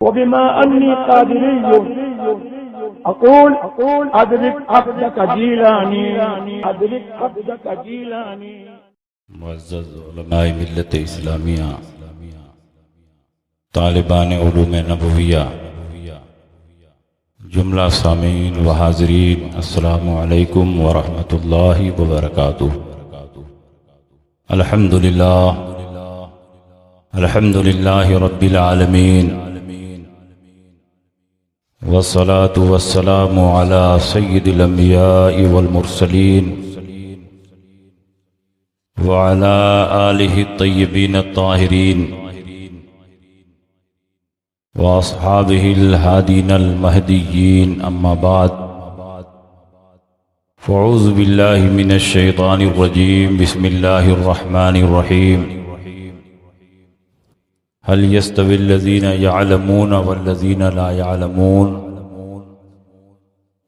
वबिमा अन्नी कादिरिय्युन अक़ूल अदरिक अब्दक जीलानी अदरिक अब्दक जीलानी। मुअज़्ज़ज़ उलमाए मिल्लत इस्लामिया, तालिबान उलूम नबविया, जुमला सामीन व हाज़रीन, अस्सलामु अलैकुम व रहमतुल्लाहि व बरकातुहू। अल्हम्दुलिल्लाहि रब्बिल आलमीन, वस्सलातु वस्सलामु अला सय्यिदिल अंबियाइ वल मुरसलीन व अला आलिहि तय्यबीन अत्ताहिरीन व अस्हाबिहिल हादीनल महदिय्यीन, अम्मा बाद। फ़अऊज़ु बिल्लाहि मिनश शैतानिर रजीम, बिस्मिल्लाहिर रहमानिर रहीम। हल यस्तविल्लज़ीना यअलमूना वल्लज़ीना ला यअलमून।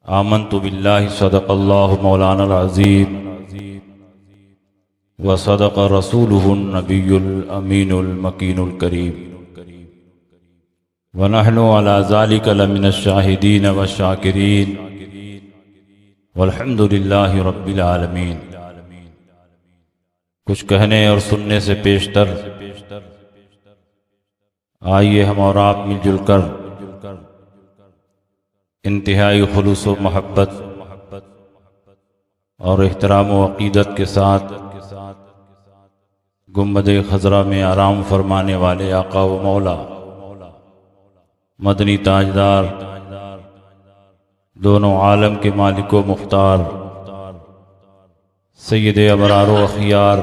आमन्तु बिल्लाहि सदक़ल्लाहु मौलानल अज़ीम व सदक़ रसूलुहुन नबियुल अमीनुल मकीनुल करीम व नहनु अला ज़ालिका लमिनश शाहिदीन व शाकिरीन वल्हम्दुलिल्लाहि रब्बिल आलमीन। कुछ कहने और सुनने से पेशतर आइए हम और आप मिलजुल कर इंतहाई खुलूस व मोहब्बत और एहतराम व अक़ीदत के साथ गुम्बद खज़रा में आराम फरमाने वाले आका व मौला मदनी ताजदार, दोनों आलम के मालिक व मुख्तार, सैयद अबरार व अखियार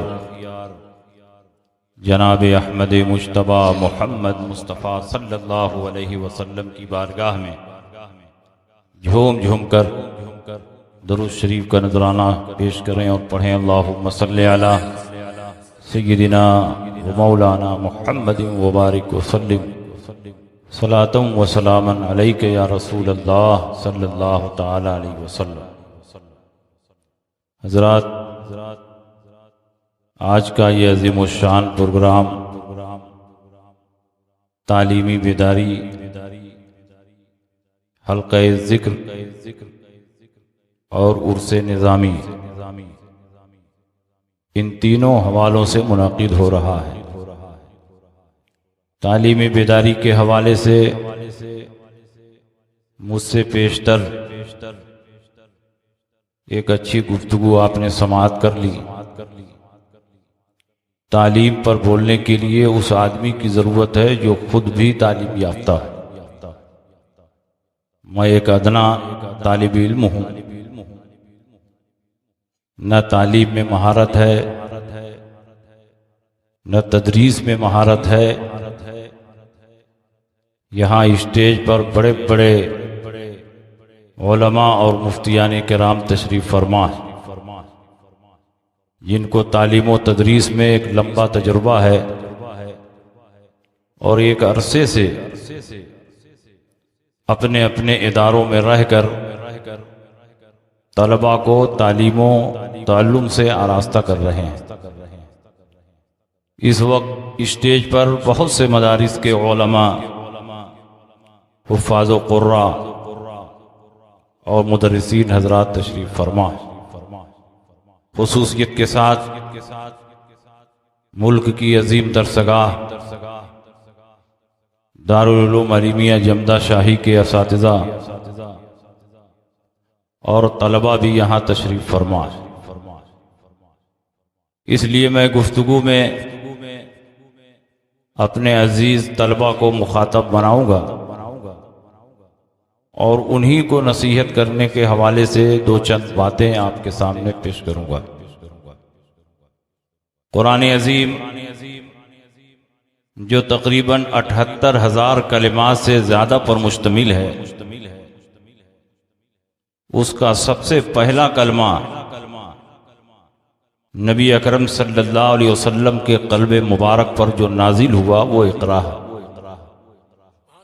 जनाब अहमद मुज्तबा मोहम्मद मुस्तफ़ा सल्लल्लाहु अलैहि वसल्लम की बारगाह में झूम झूम कर दरूद शरीफ का नजराना पेश करें और पढ़ें। अल्लाहुम्मा सल्लि अला सय्यिदिना व मौलाना मुहम्मद व बारिक व सल्लिम सलातम व सलामन अलैका या रसूल अल्लाह सल्लल्लाहु तआला अलैहि वसल्लम। हज़रात, आज का ये अज़ीमुश्शान प्रोग्राम तालीमी बेदारी, हल्क़े ज़िक्र और उर्से निज़ामी, इन तीनों हवालों से मुनाक़िद हो रहा है। तालीमी बेदारी के हवाले से मुझसे पेशतर एक अच्छी गुफ्तगू आपने समाअत कर ली। तालीम पर बोलने के लिए उस आदमी की ज़रूरत है जो खुद भी तालीम याफ्ता है। मैं एक अदना तालिब इल्म हूँ, न तालीम में महारत है न तदरीस में महारत है। यहाँ स्टेज पर बड़े बड़े उलमा और मुफ्तियाने किराम तशरीफ़ फरमा है, जिनको तालीम व तदरीस में एक लंबा तजुर्बा है और एक अरसे से अपने अपने इदारों में रहकर तलबा को तालीमो ताल्लुम से आरास्ता कर रहे हैं। इस वक्त स्टेज पर बहुत से मदारिस के उलमा, हुफ़्फ़ाज़ व क़ुर्रा और मुदर्रिसीन हज़रात तशरीफ़ फरमा है। ख़ुसूसियत के साथ मुल्क की अजीम दरसगाह दारुल उलूम अलीमिया जमदा शाही के असातिज़ा और तलबा भी यहाँ तशरीफ़ फरमा है। इसलिए मैं गुफ्तगू में अपने अजीज़ तलबा को मुखातब बनाऊँगा और उन्हीं को नसीहत करने के हवाले से दो चंद बातें आपके सामने पेश करूंगा। कुरान अजीम जो तकरीबन 78,000 कलिमात से ज़्यादा पर मुश्तमिल है, उसका सबसे पहला कलमा नबी अकरम सल्लल्लाहु अलैहि वसल्लम के क़ल्ब मुबारक पर जो नाजिल हुआ वो इक़रा है,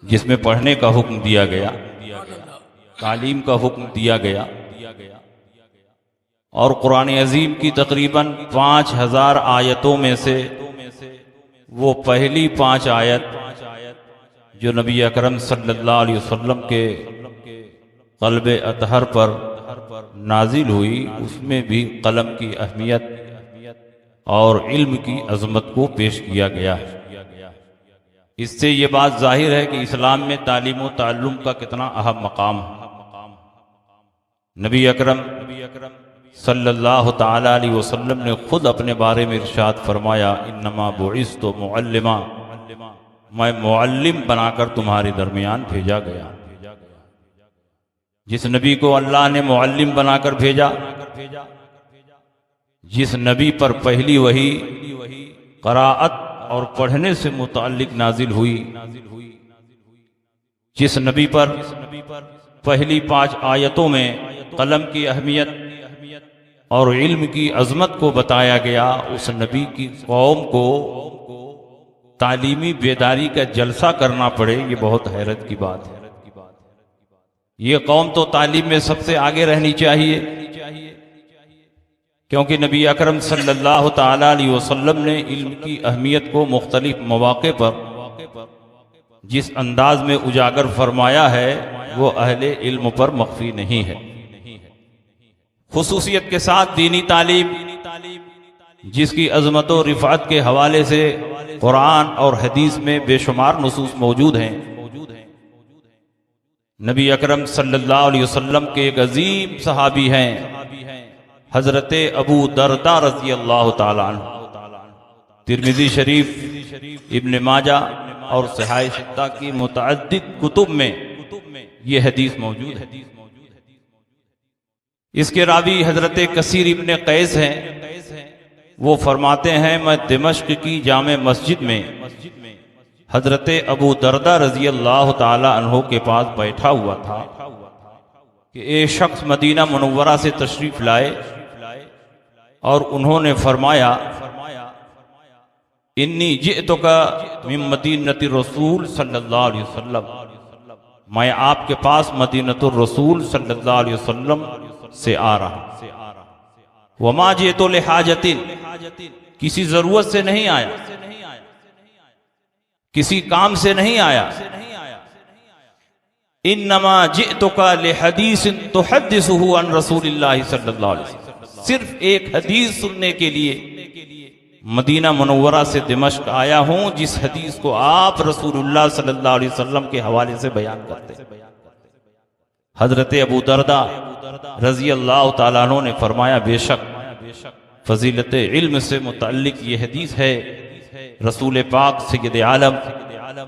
जिसमें पढ़ने का हुक्म दिया गया, तालीम का हुक्म दिया गया। और कुरान अजीम की तकरीबन 5,000 आयतों में से वो पहली 5 आयत जो नबी अकरम सल्लल्लाहु अलैहि वसल्लम के क़ल्ब अतहर पर नाजिल हुई, उसमें भी कलम की अहमियत और इल्म की अजमत को पेश किया गया है। इससे ये बात जाहिर है कि इस्लाम में तालीम व ताल्लुम का कितना अहम मकाम है। नबी अकरम सल्लल्लाहु ताला अलैहि वसल्लम ने खुद अपने बारे में इरशाद फरमाया, इन्नमा बुइस्तु मुअल्लिमा, मैं मुअल्लिम बनाकर तुम्हारे दरमियान भेजा गया। जिस नबी को अल्लाह ने मुअल्लिम बनाकर भेजा, जिस नबी पर पहली वही क़राअत और पढ़ने से मुताल्लिक नाजिल हुई, जिस नबी पर पहली 5 आयतों में कलम की अहमियत और इल्म की अजमत को बताया गया, उस नबी की कौम को तालीमी बेदारी का जलसा करना पड़े, ये बहुत हैरत की बात है। ये कौम तो तालीम में सबसे आगे रहनी चाहिए, क्योंकि नबी अकरम सल्लल्लाहु ताला अलैहि वसल्लम ने इल्म की अहमियत को मुख्तलिफ मौके पर जिस अंदाज में उजागर फरमाया है, वो अहले इल्म पर मख्फी नहीं है। खुसूसियत के साथ दीनी तालीम, जिसकी अजमत और रिफात के हवाले से कुरान और हदीस में बेशुमार नुसूस मौजूद हैं। नबी अकरम सल्लल्लाहु अलैहि वसल्लम के एक अजीम सहाबी हैं हजरत अबू दरदा रज़ी अल्लाह ताला अन्हु। तिर्मिज़ी शरीफ, इब्न माजा और सहाय सित्ता की मुतअद्दिद कुतुब में ये हदीस मौजूद है। इसके रावी हजरत कसीर इब्न कैस हैं। वो फरमाते हैं, मैं दिमश्क की जामे मस्जिद में हजरत अबू दरदा रज़ी अल्लाह ताला अन्हु के पास बैठा हुआ था कि एक शख्स मदीना मुनव्वरा से तशरीफ लाए और उन्होंने फरमाया, इन्नी जिअतुका मिन मदीनति रसूल सल्लल्लाहु अलैहि वसल्लम, मैं आपके पास मदीनतुर रसूल सल्लल्लाहु अलैहि वसल्लम से आ रहा। वमा जिअतु लिहाजतिन, किसी जरूरत से नहीं आया, किसी काम से नहीं आया। इन्नमा जिअतुका लिहदीसिन तुहद्दिसुहु अन रसूलिल्लाहि सल्लल्लाहु अलैहि वसल्लम, सिर्फ एक हदीस सुनने के लिए मदीना मुनव्वरा से दिमश्क आया हूं, जिस हदीस को आप रसूलुल्लाह सल्लल्लाहु अलैहि वसल्लम के हवाले से बयान करते। हजरत अबू दरदा रज़ी अल्लाह ताला अन्हु ने फरमाया, बेशक फजीलत इल्म से मुतल्लिक ये हदीस है। रसूल पाक सय्यद आलम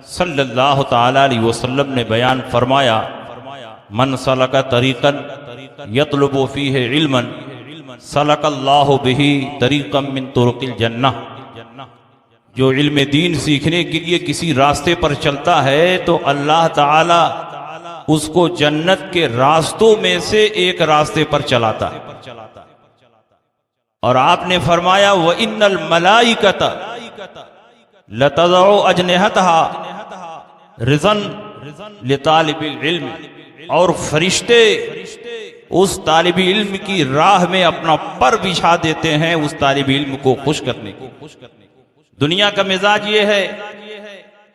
सल्लल्लाहु ताला अलैहि वसल्लम ने बयान फरमाया, मन सलका तरीक़न यतलुबु फीहि इल्मन सलकल्लाहु बिही तरीक़म मिन तुरुक़िल जन्नह, जो इल्म दीन सीखने के लिए किसी रास्ते पर चलता है तो अल्लाह ताला उसको जन्नत के रास्तों में से एक रास्ते पर चलाता है। और आपने फरमाया, व इन्नल मलाइकता लतज़उ अजनिहतहा रिज़न लितालिबिल इल्म, और फरिश्ते उस तालिब इल्म की राह में अपना पर बिछा देते हैं उस तालिब इल्म को खुश करने को। दुनिया का मिजाज ये है,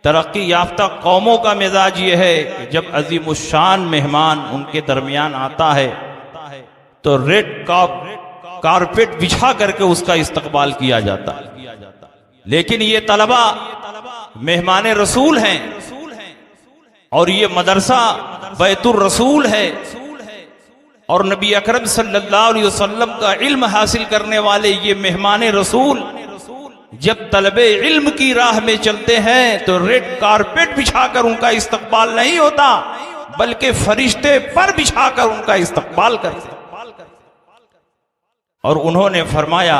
तरक्की याफ्ता कौमों का मिजाज ये है कि जब अजीमुशान मेहमान उनके दरमियान आता है तो रेड कारपेट बिछा करके उसका इस्तकबाल किया जाता है। लेकिन ये तलबा मेहमान रसूल हैं और ये मदरसा बैतुर रसूल है, और नबी अकरम सल्लल्लाहु अलैहि वसल्लम का इल्म हासिल करने वाले ये मेहमान रसूल जब तलबे इल्म की राह में चलते हैं तो रेड कारपेट बिछाकर उनका इस्तकबाल नहीं होता, बल्कि फरिश्ते पर बिछाकर उनका इस्तकबाल करते। और उन्होंने फरमाया,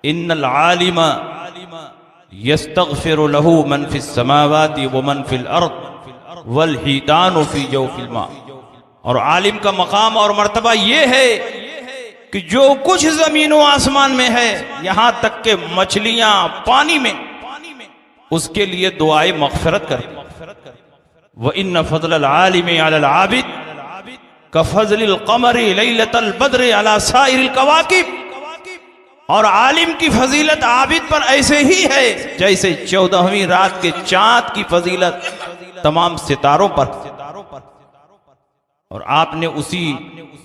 इन्नल आलिमा यस्तगफिरु लहू मन फिस समावाति व मन फिल अर्द वल हीतानु फी जौफिल मा, और आलिम का मकाम और मर्तबा ये है कि जो कुछ जमीन व आसमान में है, यहां तक के मछलियां पानी में, उसके लिए दुआए मग़फ़िरत करते। व इन्न फज़लल आलिमी अलल आबिद का फज़लिल क़मरी लैलतल बद्रि अला साइरिल कवाकिब, और आलिम की फजीलत आबिद पर ऐसे ही है जैसे 14वीं रात के चांद की फजीलत तमाम सितारों पर। और आपने उसी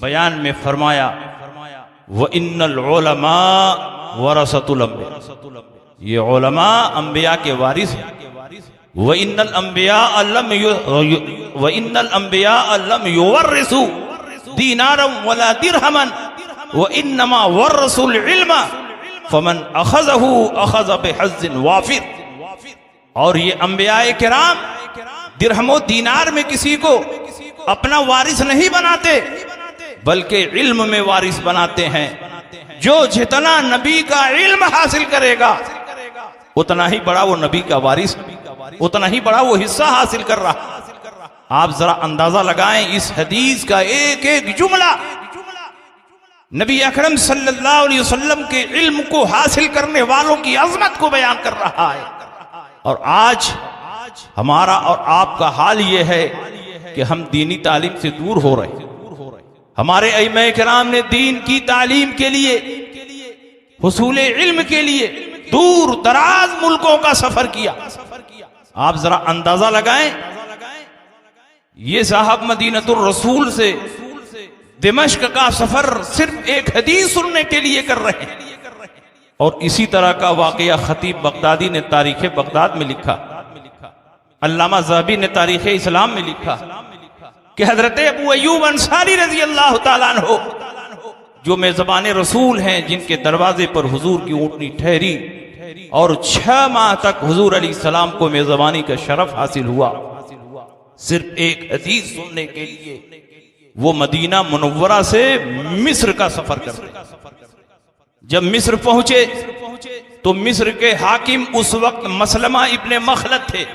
बयान में फरमाया व इन्नल उलमा वरसतुल अंबिया, ये उलमा अंबिया के वारिस हैं। व इन्नल अंबिया लम युवर्रिसु दीनारम वला दिरहमन व इन्नमा वर्रसुल इल्मा फमन अखज़हु अखज़ बिहज़्ज़िन वाफिर। और ये अंबियाए किराम दिरहमो दीनार में किसी को अपना वारिस नहीं बनाते, बल्कि इल्म में वारिस बनाते हैं। जो जितना नबी का इल्म हासिल करेगा उतना ही बड़ा वो नबी का वारिस, उतना ही बड़ा वो हिस्सा हासिल कर रहा। आप जरा अंदाजा लगाएं इस हदीस का एक एक जुमला नबी अकरम सल्लल्लाहु अलैहि वसल्लम के इल्म को हासिल करने वालों की अजमत को बयान कर रहा है। और आज हमारा और आपका हाल ये है कि हम दीनी तालीम से दूर हो रहे हैं। हमारे अइम्मा किराम ने दीन की तालीम के लिए, हुसूल इल्म के लिए दूर दराज मुल्कों का सफर किया। आप जरा अंदाजा लगाएं, ये साहब मदीनतुर रसूल से दिमश्क का सफर सिर्फ एक हदीस सुनने के लिए कर रहे हैं। और इसी तरह का वाकया खतीब बगदादी ने तारीख बगदाद में लिखा, अल्लामा ज़हबी ने तारीख इस्लाम में लिखा कि हजरत अबू अय्यूब अंसारी रजी अल्लाह ताला अन्हु जो मेज़बान रसूल हैं, जिनके दरवाजे पर हुजूर की ऊँटनी ठहरी और 6 माह तक हुजूर अलैहिस्सलाम को मेज़बानी का शरफ हासिल हुआ, सिर्फ एक हदीस सुनने के लिए वो मदीना मुनव्वरा से मिस्र का सफर करते। जब मिस्र पहुंचे तो मिस्र के हाकिम उस वक्त मसलमा इब्ने मखलद थे।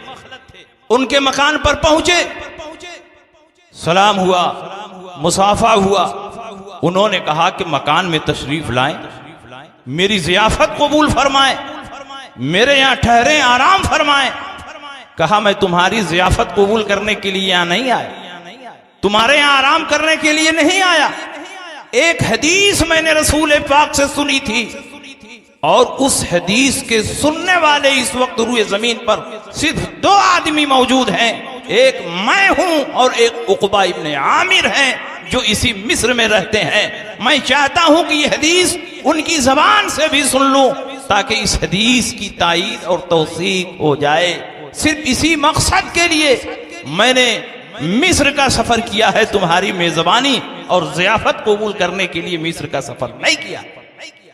उनके मकान पर पहुंचे, सलाम हुआ, मुसाफा हुआ। उन्होंने कहा कि मकान में तशरीफ लाएं, मेरी जियाफत कबूल फरमाएं, मेरे यहां ठहरें, आराम फरमाएं। कहा मैं तुम्हारी जियाफत कबूल करने के लिए यहां नहीं आया, तुम्हारे यहां आराम करने के लिए नहीं आया। एक हदीस मैंने रसूल पाक से सुनी थी और उस हदीस के सुनने वाले इस वक्त रूए जमीन पर सिर्फ 2 आदमी मौजूद हैं, एक मैं हूं और एक उक़बा इब्ने आमिर हैं जो इसी मिस्र में रहते हैं। मैं चाहता हूं कि यह हदीस उनकी जबान से भी सुन लूं ताकि इस हदीस की तायीद और तौसीक हो जाए। सिर्फ इसी मकसद के लिए मैंने मिस्र का सफर किया है, तुम्हारी मेजबानी और जियाफत कबूल करने के लिए मिस्र का सफर नहीं किया।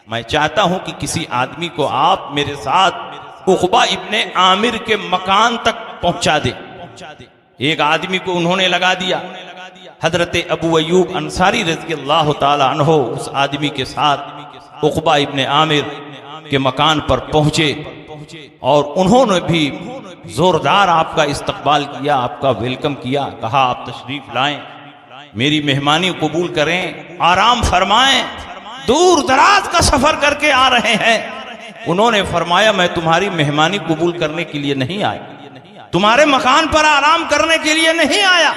मैं चाहता हूं कि किसी आदमी को आप मेरे साथ उक़बा इब्ने आमिर के मकान तक पहुंचा दे। एक आदमी को उन्होंने लगा दिया। हजरत अबू अय्यूब अंसारी रज़ियल्लाहु ताला अन्हु उस आदमी के साथ उक़बा इब्ने आमिर के मकान पर पहुंचे और उन्होंने भी जोरदार आपका इस्तकबाल किया, आपका वेलकम किया। कहा आप तशरीफ लाएं, मेरी मेहमानी कबूल करें, आराम फरमाएं, दूर दराज का सफर करके आ रहे हैं। उन्होंने फरमाया मैं तुम्हारी मेहमानी कबूल करने के लिए नहीं आया, तुम्हारे मकान पर आराम करने के लिए नहीं आया,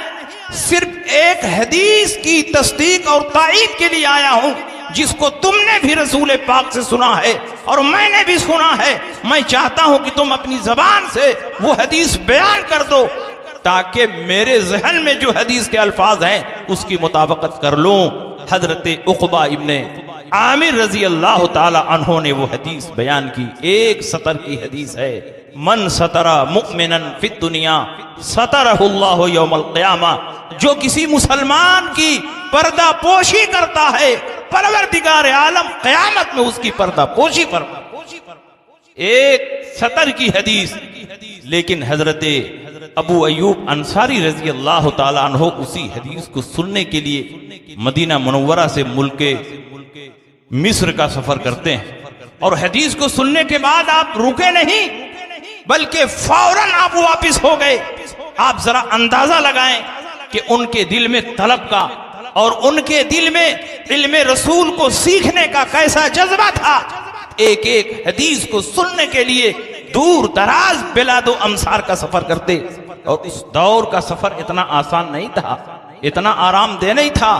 सिर्फ एक हदीस की तस्दीक और तायीद के लिए आया हूं जिसको तुमने भी रसूल पाक से सुना है और मैंने भी सुना है। मैं चाहता हूं कि तुम अपनी जबान से वो हदीस बयान कर दो ताकि मेरे जहन में जो हदीस के अल्फाज हैं उसकी मुताबकत कर लूं। हजरत उक़बा इब्ने आमिर रजी अल्लाह ताला अन्हो ने वो हदीस बयान की। 1 सतर की हदीस है, मन सतरा मुमिनन फिद दुनिया सतरहुल्लाहु यौमल क़ियामा। जो किसी मुसलमान की पर्दा पोशी करता है, परवरदिगार आलम क़यामत में उसकी पर्दा पोशी पर। 1 सतर की हदीस। लेकिन हजरत अबू अय्यूब अंसारी रजी अल्लाह ताला अन्हो उसी हदीस को सुनने के लिए मदीना मुनव्वरा से मुल्के मिस्र का सफर करते हैं। और हदीस को सुनने के बाद आप रुके नहीं, बल्कि फौरन आप वापिस हो गए। आप जरा अंदाजा लगाएं कि उनके दिल में तलब का और उनके दिल में इल्मे रसूल को सीखने का कैसा जज्बा था। एक एक हदीस को सुनने के लिए दूर दराज बिलादो अमसार का सफर करते। और उस दौर का सफर इतना आसान नहीं था, इतना आरामदेह नहीं था,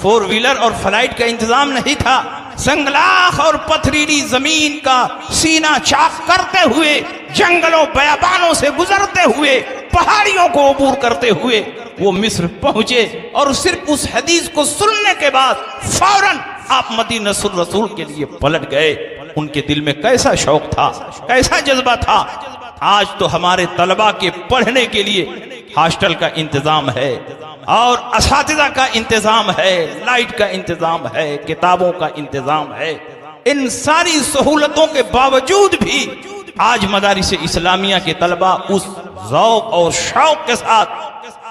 4 व्हीलर और फ्लाइट का इंतजाम नहीं था। संगलाख और पथरीली जमीन का सीना चाक करते हुए, जंगलों बयाबानों से गुजरते हुए, पहाड़ियों को अबूर करते हुए वो मिस्र पहुंचे। और सिर्फ उस हदीस को सुनने के बाद फौरन आप मदीनतुर रसूल के लिए पलट गए। उनके दिल में कैसा शौक था, कैसा जज्बा था। आज तो हमारे तलबा के पढ़ने के लिए हॉस्टल का इंतजाम है और असातिज़ा का इंतजाम है, लाइट का इंतजाम है, किताबों का इंतजाम है। इन सारी सहूलतों के बावजूद भी आज मदारिस इस्लामिया के तलबा उस ज़ौक़ और शौक़ के साथ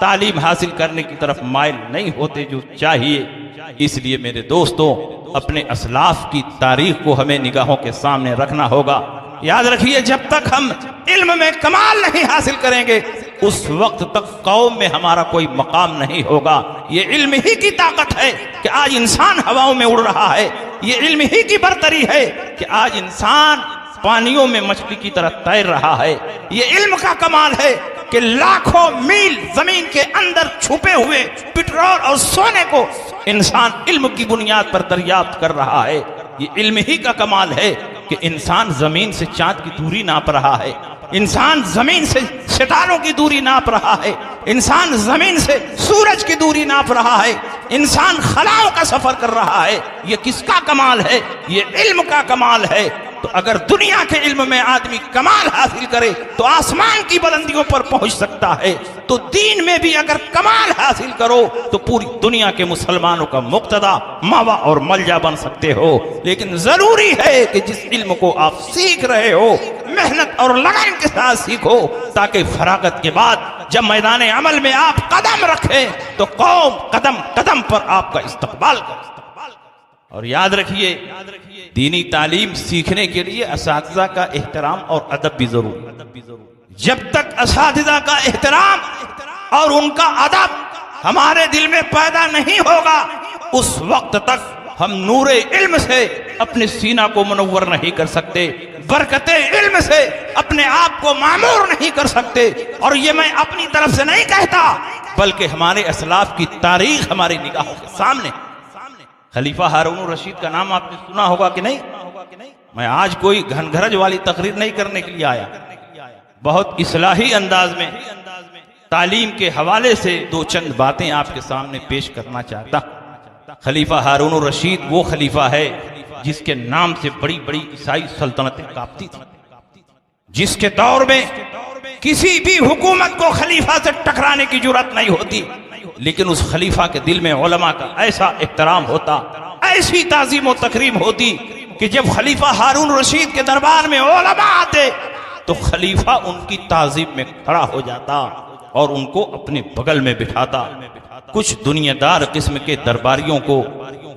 तालीम हासिल करने की तरफ माइल नहीं होते जो चाहिए। इसलिए मेरे दोस्तों, अपने असलाफ की तारीख को हमें निगाहों के सामने रखना होगा। याद रखिए, जब तक हम इल्म में कमाल नहीं हासिल करेंगे उस वक्त तक कौम में हमारा कोई मकाम नहीं होगा। ये इल्म ही की ताकत है कि आज इंसान हवाओं में उड़ रहा है। ये इल्म ही की बरतरी है कि आज इंसान पानियों में मछली की तरह तैर रहा है। ये इल्म का कमाल है कि लाखों मील जमीन के अंदर छुपे हुए पेट्रोल और सोने को इंसान इल्म की बुनियाद पर दरियाफ्त कर रहा है। ये इल्म ही का कमाल है कि इंसान जमीन से चांद की दूरी नाप रहा है, इंसान जमीन से सितारों की दूरी नाप रहा है, इंसान जमीन से सूरज की दूरी नाप रहा है, इंसान खलाओं का सफर कर रहा है। ये किसका कमाल है? ये इल्म का कमाल है। तो अगर दुनिया के इल्म में आदमी कमाल हासिल करे तो आसमान की बुलंदियों पर पहुंच सकता है। तो दीन में भी अगर कमाल हासिल करो तो पूरी दुनिया के मुसलमानों का मुक्तदा, मावा और मलजा बन सकते हो। लेकिन जरूरी है कि जिस इल्म को आप सीख रहे हो मेहनत और लगन के साथ सीखो, ताकि फरागत के बाद जब मैदान अमल में आप कदम रखें तो कौम कदम कदम पर आपका इस्तकबाल करे। और याद रखिए, दीनी तालीम सीखने के लिए असातिज़ा का एहतराम और अदब भी जरूरी। जब तक असातिज़ा का एहतराम और उनका अदब हमारे दिल में पैदा नहीं होगा उस वक्त तक हम नूरे इल्म से अपने सीना को मुनव्वर नहीं कर सकते, बरकते इल्म से अपने आप को मामूर नहीं कर सकते। और ये मैं अपनी तरफ से नहीं कहता, बल्कि हमारे असलाफ की तारीख हमारी निगाहों के सामने। खलीफा हारून रशीद का नाम आपने सुना होगा कि नहीं? मैं आज कोई घनघरज वाली तकरीर नहीं करने के लिए आया, बहुत इस्लाही अंदाज में तालीम के हवाले से दो चंद बातें आपके सामने पेश करना चाहता। खलीफा हारून रशीद वो खलीफा है जिसके नाम से बड़ी बड़ी ईसाई सल्तनतें कांपती थी, जिसके दौर में किसी भी हुकूमत को खलीफा से टकराने की जुर्रत नहीं होती, लेकिन उस खलीफा के दिल में उलमा का ऐसा एहतराम होता, ऐसी ताजीम और तकरीम होती कि जब खलीफा हारून रशीद के दरबार में उलमा आते तो खलीफा उनकी ताजीम में खड़ा हो जाता और उनको अपने बगल में बिठाता। कुछ दुनियादार किस्म के दरबारियों को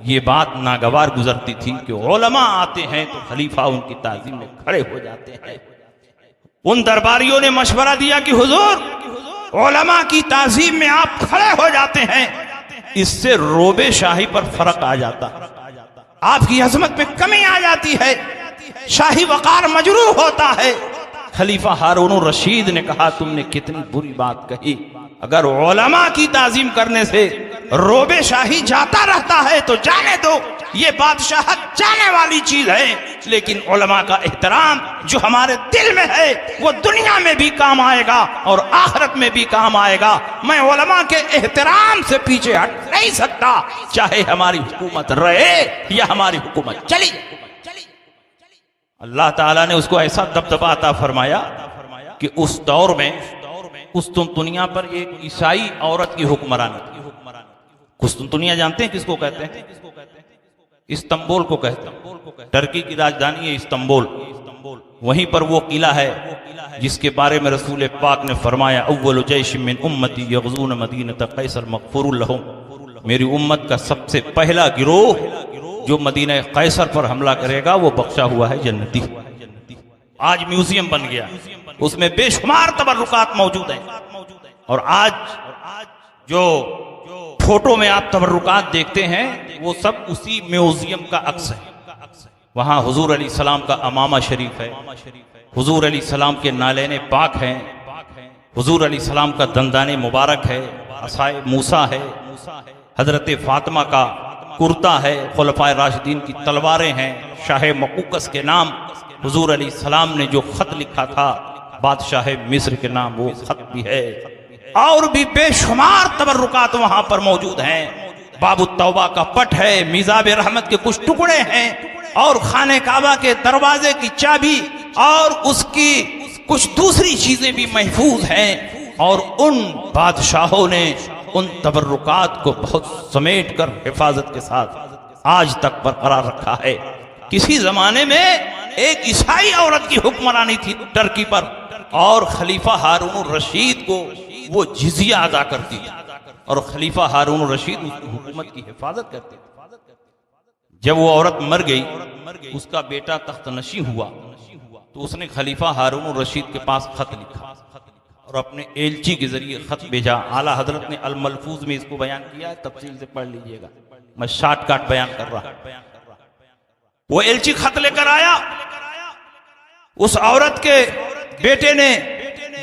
ये बात नागवार गुजरती थी कि उलमा आते हैं तो खलीफा उनकी ताजीम में खड़े हो जाते हैं। उन दरबारियों ने मशवरा दिया कि हुजूर, उलमा की ताजीम में आप खड़े हो जाते हैं, इससे रोबे शाही पर फर्क आ जाता, आपकी अजमत में कमी आ जाती है, शाही वकार मजरूह होता है। खलीफा हारून रशीद ने कहा, तुमने कितनी बुरी बात कही। अगर उलमा की ताजीम करने से रोबे शाही जाता रहता है तो जाने दो, ये बादशाहत जाने वाली चीज है, लेकिन उलमा का एहतराम जो हमारे दिल में है वो दुनिया में भी काम आएगा और आखिरत में भी काम आएगा। मैं उलमा के एहतराम से पीछे हट नहीं सकता, चाहे हमारी हुकूमत रहे या हमारी हुकूमत चली। अल्लाह ताला ने उसको ऐसा दबदबा अता फरमाया कि उस दौर में कुस्तुनतुनिया पर एक ईसाई औरत की हुक्मरानी थी। कुस्तुनतुनिया जानते हैं किसको कहते हैं? इस्तांबुल को कहते हैं। टर्की की राजधानी है इस्तांबुल। वहीं पर वो किला है जिसके बारे में रसूल पाक ने फरमाया, अव्वलु जैश मिन उम्मती यग़ज़ून मदीनत कैसर मग़फ़ूरुन लहुम। मेरी उम्मत का सबसे पहला गिरोह जो मदीना कैसर पर हमला करेगा वो बख्शा हुआ है जन्नती। आज म्यूजियम बन गया, उसमें बेशुमार तबर्रुकात मौजूद हैं। और आज जो फोटो में आप तबर्रुकात देखते हैं वो सब उसी म्यूजियम का अक्स है। वहां हुजूर अलैहि सलाम का अमामा शरीफ है, हुजूर अलैहि सलाम के नालैने पाक हैं, हुजूर अलैहि सलाम का दंदाने मुबारक है, असाए मूसा है, हजरत फातिमा का कुर्ता है, खुलफाए राशिदीन की तलवारें हैं, शाह मकूकस के नाम हुजूर अलैहिस्सलाम ने जो खत लिखा था बादशाह मिस्र के नाम वो खत भी है, और भी बेशुमार तबर्रुकात वहां पर मौजूद हैं। बाबू तौबा का पट है, मिजाब रहमत के कुछ टुकड़े हैं, और खाने काबा के दरवाजे की चाबी और उसकी कुछ दूसरी चीजें भी महफूज हैं। और उन बादशाहों ने उन तबर्रुकात को बहुत समेट कर हिफाजत के साथ आज तक बरकरार रखा है। किसी जमाने में एक ईसाई औरत की हुक्मरानी थी टर्की पर, और खलीफा हारून रशीद को वो जिजिया अदा करती थी, और खलीफा हारून रशीद उसकी हुकूमत की हिफाजत करते थे। जब वो औरत मर गई, उसका बेटा तख्तनशी हुआ, तो उसने खलीफा हारून रशीद के पास खत लिखा और अपने एलची के जरिए खत भेजा। आला हजरत ने अल मलफूज में इसको बयान किया है, तफसील से पढ़ लीजिएगा, मैं शॉर्टकट बयान कर रहा। वो एलची खत लेकर आया, उस औरत के बेटे ने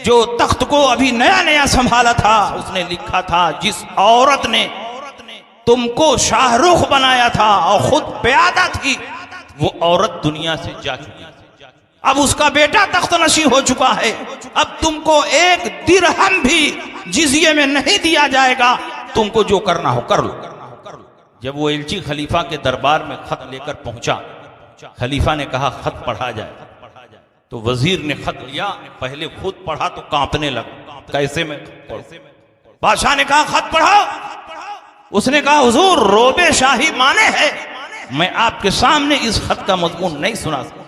जो तख्त को अभी नया नया संभाला था, उसने लिखा था, जिस औरत ने तुमको शाहरुख बनाया था और खुद प्यादा थी, वो औरत दुनिया से जा चुकी। अब उसका बेटा तख्तनशी हो चुका है, अब तुमको एक दिरहम भी जिजिये में नहीं दिया जाएगा, तुमको जो करना हो कर लो। जब वो एलची खलीफा के दरबार में खत लेकर पहुंचा, खलीफा ने कहा खत पढ़ा जाए, तो वजीर ने खत लिया, पहले खुद पढ़ा तो कांपने लगा, कैसे मैं पढ़ूं? बादशाह ने कहा खत पढ़ो। उसने कहा हुजूर रोबे शाही माने है, मैं आपके सामने इस खत का मजमून नहीं सुना सकता।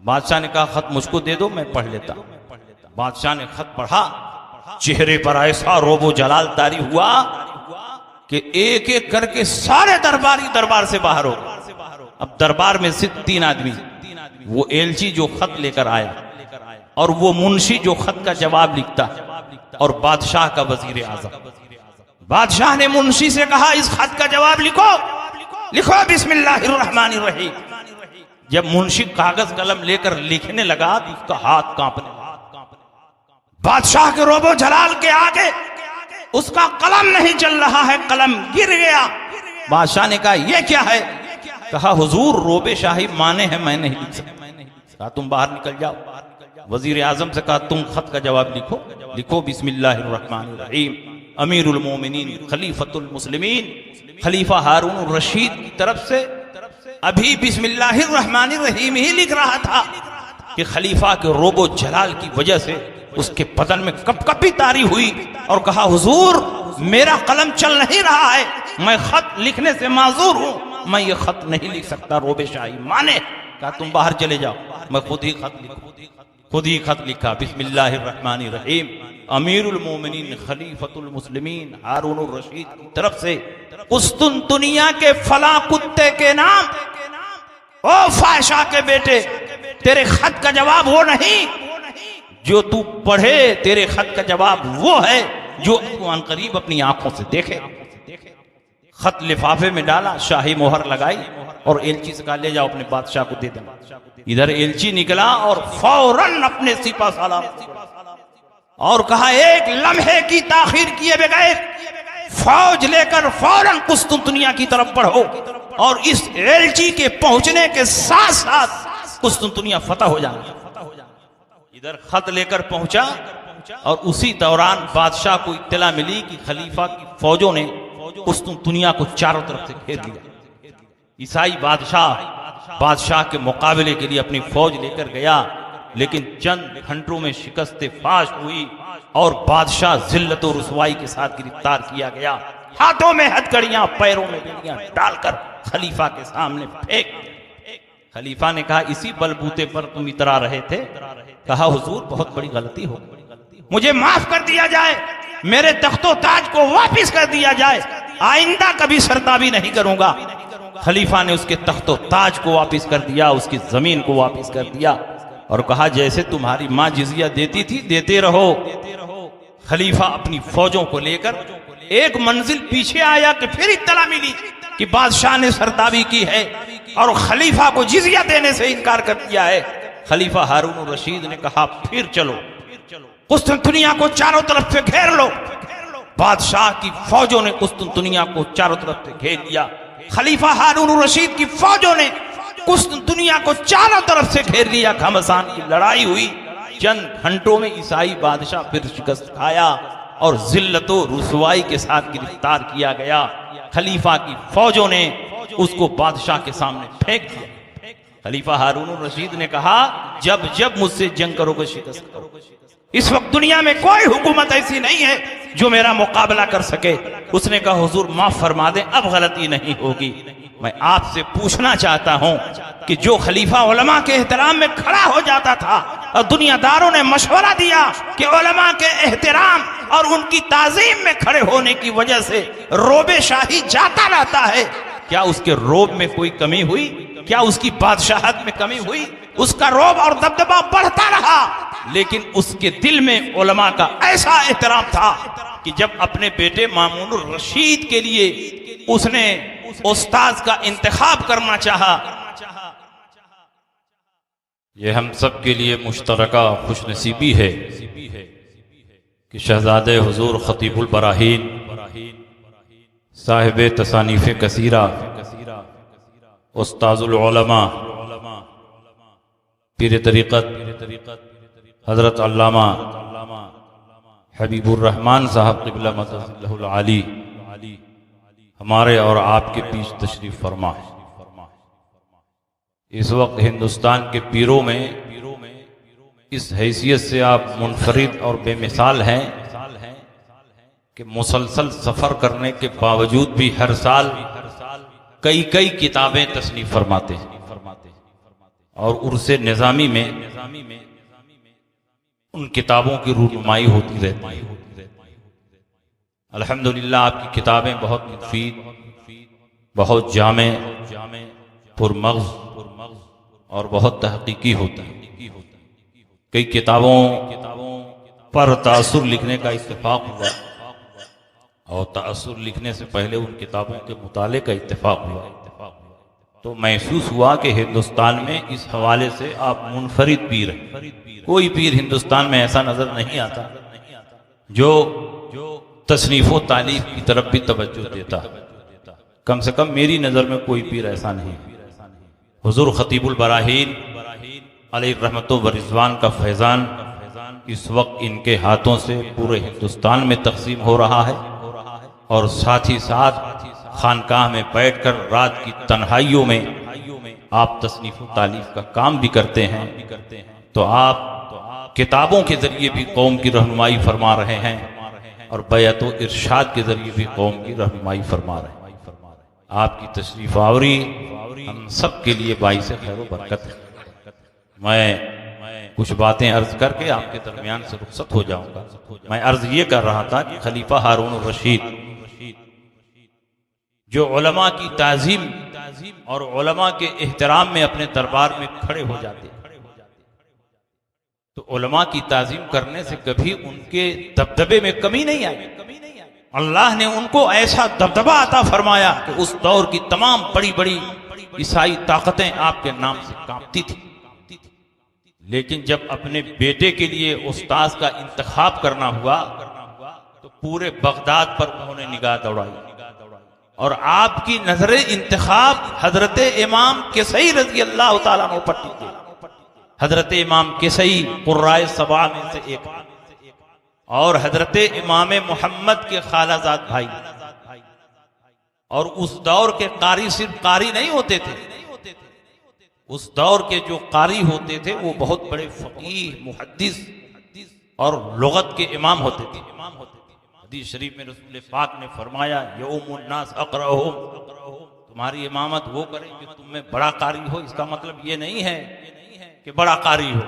बादशाह ने कहा खत मुझको दे दो, मैं पढ़ लेता। बादशाह ने खत पढ़ा, चेहरे पर ऐसा रोबो जलाल तारी हुआ कि एक एक करके सारे दरबारी दरबार से बाहर हो। अब दरबार में सिर्फ 3 आदमी, वो एलची जो खत लेकर आया, और वो मुंशी जो खत का जवाब लिखता, और बादशाह का वजीर आजम। बादशाह ने मुंशी से कहा इस खत का जवाब लिखो, लिखो बिस्मिल्लाहिर्रहमानिर्रहीम। जब मुंशी कागज कलम लेकर लिखने लगा तो उसका हाथ कांपने लगा। बादशाह के रोबो जलाल के आगे उसका कलम नहीं चल रहा है, कलम गिर गया। बादशाह ने कहा यह क्या है? कहा हुजूर रोबे शाही माने हैं, मैं नहीं लिख सकता। कहा तुम बाहर निकल जाओ। वजीर आजम से कहा तुम खत का जवाब लिखो। लिखो बिस्मिल्लाहिर्रहमानिर्रहीम, अमीरुल मोमिनीन खलीफतुल मुस्लिमीन खलीफा हारून रशीद की तरफ से। अभी बिस्मिल्लाहिर्रहमानिर्रहीम ही लिख रहा था कि खलीफा के रोबो जलाल की वजह से उसके बदन में कपकपी तारी हुई, और कहा हुजूर मेरा कलम चल नहीं रहा है, मैं खत लिखने से माजूर हूं, मैं ये खत नहीं लिख सकता, रोबे शाही माने। कहा तुम बाहर चले जाओ, मैं खुद ही खत लिखूं। खुद ही खत लिखा बिस्मिल्लाहिर्रहमानिर्रहीम, अमीरुल मोमिनीन खलीफतुल मुस्लिमीन हारून रशीद की तरफ से कुस्तुनतुनिया के फला कुत्ते के नाम, ओ फाहिशा के बेटे, तेरे खत का जवाब वो नहीं जो तू पढ़े, तेरे खत का जवाब वो है जो तू अनकरीब अपनी आंखों से देखे। खत लिफाफे में डाला, शाही मोहर लगाई, और एलची से कहा ले जाओ अपने बादशाह को दे देना। इधर एलची निकला और फौरन अपने सिपा सालार और कहा एक लम्हे की ताखीर किए बगैर फौज लेकर फौरन कुस्तुनतुनिया की तरफ बढ़ो, और इस एलची के पहुंचने के साथ साथ कुस्तुनतुनिया फतह हो जाना। इधर खत लेकर पहुंचा, और उसी दौरान बादशाह को इत्तला मिली कि खलीफा की फौजों ने कुस्तुनतुनिया को चारों तरफ से घेर लिया। ईसाई बादशाह के मुकाबले के लिए अपनी फौज लेकर गया, लेकिन चंद घंटों में शिकस्त फाश हुई और बादशाह जिल्लत और रुसवाई के साथ गिरफ्तार किया गया। हाथों में हथकड़ियां, पैरों में बेड़ियां डालकर खलीफा के सामने फेंक दिया। खलीफा ने कहा इसी बलबूते पर तुम इतरा रहे थे? कहा हुजूर बहुत बड़ी गलती हो गई, मुझे माफ कर दिया जाए, मेरे तख्तो ताज को वापिस कर दिया जाए, आइंदा कभी सरताबी नहीं करूंगा। खलीफा ने उसके तख्तो ताज को वापिस कर दिया, उसकी जमीन को वापिस कर दिया, और कहा जैसे तुम्हारी माँ जिजिया देती थी देते रहो। खलीफा अपनी फौजों को लेकर एक मंजिल पीछे आया कि फिर इत्तला मिली कि बादशाह ने सरताबी की है और खलीफा को जिजिया देने से इनकार कर दिया है। खलीफा हारून रशीद ने कहा फिर चलो, कुस्तुनतुनिया को चारों तरफ से घेर लो। बादशाह की फौजों ने कुस्तुनतुनिया को चारों तरफ से घेर लिया। खलीफा हारून रशीद की फौजों ने कुस्तुनतुनिया को चारों तरफ से घेर लिया। घमासान की लड़ाई हुई। चंद घंटों में ईसाई बादशाह फिर शिकस्त खाया और जिल्लतो रुसवाई के साथ गिरफ्तार किया गया। खलीफा की फौजों ने उसको बादशाह के सामने फेंक दिया। खलीफा हारून रशीद ने कहा, जब जब मुझसे जंग करोगे शिकस्त करोगे। इस वक्त दुनिया में कोई हुकूमत ऐसी नहीं है जो मेरा मुकाबला कर सके। उसने कहा, हुजूर माफ फरमा दें, अब गलती नहीं होगी। मैं आपसे पूछना चाहता हूं कि जो खलीफा उलमा के एहतराम में खड़ा हो जाता था और दुनियादारों ने मशवरा दिया कि उलमा के एहतराम और उनकी ताजीम में खड़े होने की वजह से रोबे शाही जाता रहता है, क्या उसके रोब में कोई कमी हुई? क्या उसकी बादशाहत में कमी हुई? उसका रोब और दबदबा बढ़ता रहा, लेकिन उसके दिल में उलमा का ऐसा एहतराम था कि जब अपने बेटे मामून रशीद के लिए उसने उस्ताद का इंतखाब करना चाहा। यह हम सब के लिए मुश्तरका खुशनसीबी है कि शहजादे हुजूर खतीबुल बराहीन साहिब तसानीफ कसीरा उस्ताजुल उलमा पीर तरीक़त हजरत अल्लामा हबीबुर रहमान साहब क़िबला मददहुल आली हमारे और आपके बीच तशरीफ फरमा है। इस वक्त हिंदुस्तान के पीरों में इस हैसियत से आप मुनफरिद और बेमिसाल हैं कि मुसलसल सफर करने के बावजूद भी हर साल कई कई किताबें तसनीफ फरमाते हैं और उर्से निज़ामी में उन किताबों की रूनुमाई होती रहती है। अल्हम्दुलिल्लाह आपकी किताबें बहुत मुफीद, बहुत जामे, पुरमग़ज़ और बहुत तहक़ीक़ी होती हैं। कई किताबों पर तासुर लिखने का इत्तेफाक हुआ और तासुर लिखने से पहले उन किताबों के मुताले का इत्तेफाक हुआ, तो महसूस हुआ कि हिंदुस्तान में इस हवाले से आप मुनफरिद पीर हैं। कोई पीर हिंदुस्तान में ऐसा नजर नहीं आता जो तसनीफ़ व तालीफ की तरफ भी तवज्जो देता। कम से कम मेरी नज़र में कोई पीर ऐसा नहीं। हुजूर खतीबुल बराहीन अलैहि रहमतो व रिज़वान का फैज़ान इस वक्त इनके हाथों से पूरे हिंदुस्तान में तक़सीम हो रहा है और साथ ही साथ खानकाह में बैठकर रात की तन्हाइयों में आप तसनीफ़ व तालीफ का काम भी करते हैं। तो आप किताबों के जरिए भी कौम की रहनुमाई फरमा रहे हैं और बैअत व इरशाद के जरिए भी कौम की रहनुमाई फरमा रहे हैं। आपकी तशरीफ आवरी हम सब के लिए बाइस खैर व बरकत है। मैं कुछ बातें अर्ज करके आपके दरमियान से रुखसत हो जाऊंगा। मैं अर्ज ये कर रहा था कि खलीफा हारून रशीद जो उलमा की ताज़ीम और उलमा के एहतराम में अपने दरबार में खड़े हो जाते, तो उलमा की ताज़ीम करने से कभी उनके दबदबे में कमी नहीं आई। अल्लाह ने उनको ऐसा दबदबा अता फरमाया कि उस दौर की तमाम बड़ी बड़ी ईसाई ताकतें आपके नाम से कांपती थी। लेकिन जब अपने बेटे के लिए उस्ताद का इंतखाब करना हुआ तो पूरे बगदाद पर उन्होंने निगाह दौड़ाई और आपकी नजर इंतखाब हजरत इमाम किसई रज़ी अल्लाह तआला अन्हु पर टिकी। हजरत इमाम किसई कुर्राए सबा में से एक और हजरत इमाम मोहम्मद के खालाजाद भाई, और उस दौर के कारी सिर्फ कारी नहीं होते थे, उस दौर के जो कारी होते थे वो बहुत बड़े फकीह, मुहद्दिस और लुगत के इमाम होते थे। हदीस शरीफ में रसूल पाक ने फरमाया, यौमुन नास अक़रअहुम, तुम्हारी इमामत वो करें कि तुम में बड़ा कारी हो। इसका मतलब ये नहीं है कि बड़ा कारी हो,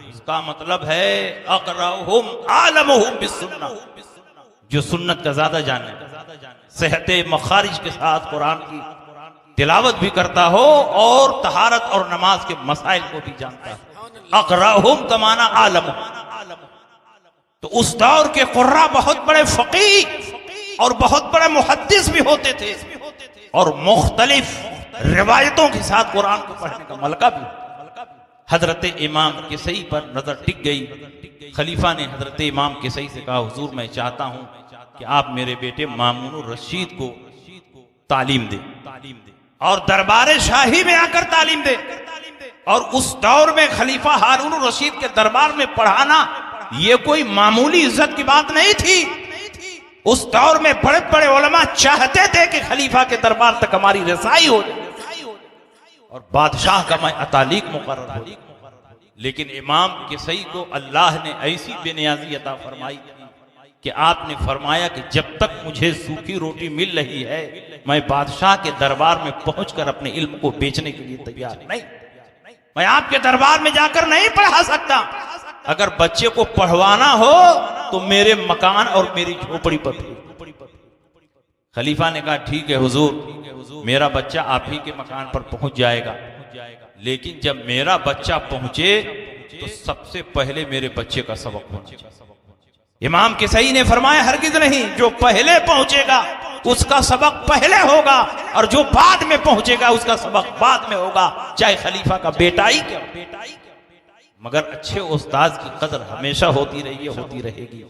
इसका मतलब है अक़रअहुम आलमुहुम बिस्सुन्ना, जो सुन्नत का ज्यादा जाने, सेहते मखारिज के साथ कुरान की तिलावत भी करता हो और तहारत और नमाज के मसाइल को भी जानता है। अक़रअहुम का माना आलम। तो उस दौर के कुर्रा बहुत बड़े फकीह और बहुत बड़े मुहद्दिस भी होते थे और मुख्तलिफ रिवायतों के साथ कुरान को पढ़ने का मलका भी। हजरत इमाम किसई पर नजर टिक गई। खलीफा ने हजरत इमाम किसई से कहा, हुजूर मैं चाहता हूं कि आप मेरे बेटे मामून रशीद को तालीम दे और दरबार शाही में आकर तालीम दे। और उस दौर में खलीफा हारून रशीद के दरबार में पढ़ाना ये कोई मामूली इज्जत की बात नहीं थी। उस दौर में बड़े बड़े उलमा चाहते थे कि खलीफा के दरबार तक हमारी रसाई हो और बादशाह का मैं अतालीक मुकर्रर हो। लेकिन इमाम किसई को अल्लाह ने ऐसी बेनियाजी अता फरमाई कि आपने फरमाया कि जब तक मुझे सूखी रोटी मिल रही है मैं बादशाह के दरबार में पहुंचकर अपने इल्म को बेचने के लिए तैयार नहीं। मैं आपके दरबार में जाकर नहीं पढ़ा सकता। अगर बच्चे को पढ़वाना हो तो मेरे मकान और मेरी झोपड़ी पर। खलीफा ने कहा ठीक है हुजूर, मेरा बच्चा आप ही के मकान पर पहुंच जाएगा, लेकिन जब मेरा बच्चा पहुंचे तो सबसे पहले मेरे बच्चे का सबक पहुंचेगा। इमाम किसई ने फरमाया हरगिज नहीं, जो पहले पहुंचेगा उसका सबक पहले होगा और जो बाद में पहुंचेगा उसका सबक बाद में होगा, चाहे खलीफा का बेटा ही क्यों। मगर अच्छे उस्ताद की कदर हमेशा होती रही है, होती रहेगी।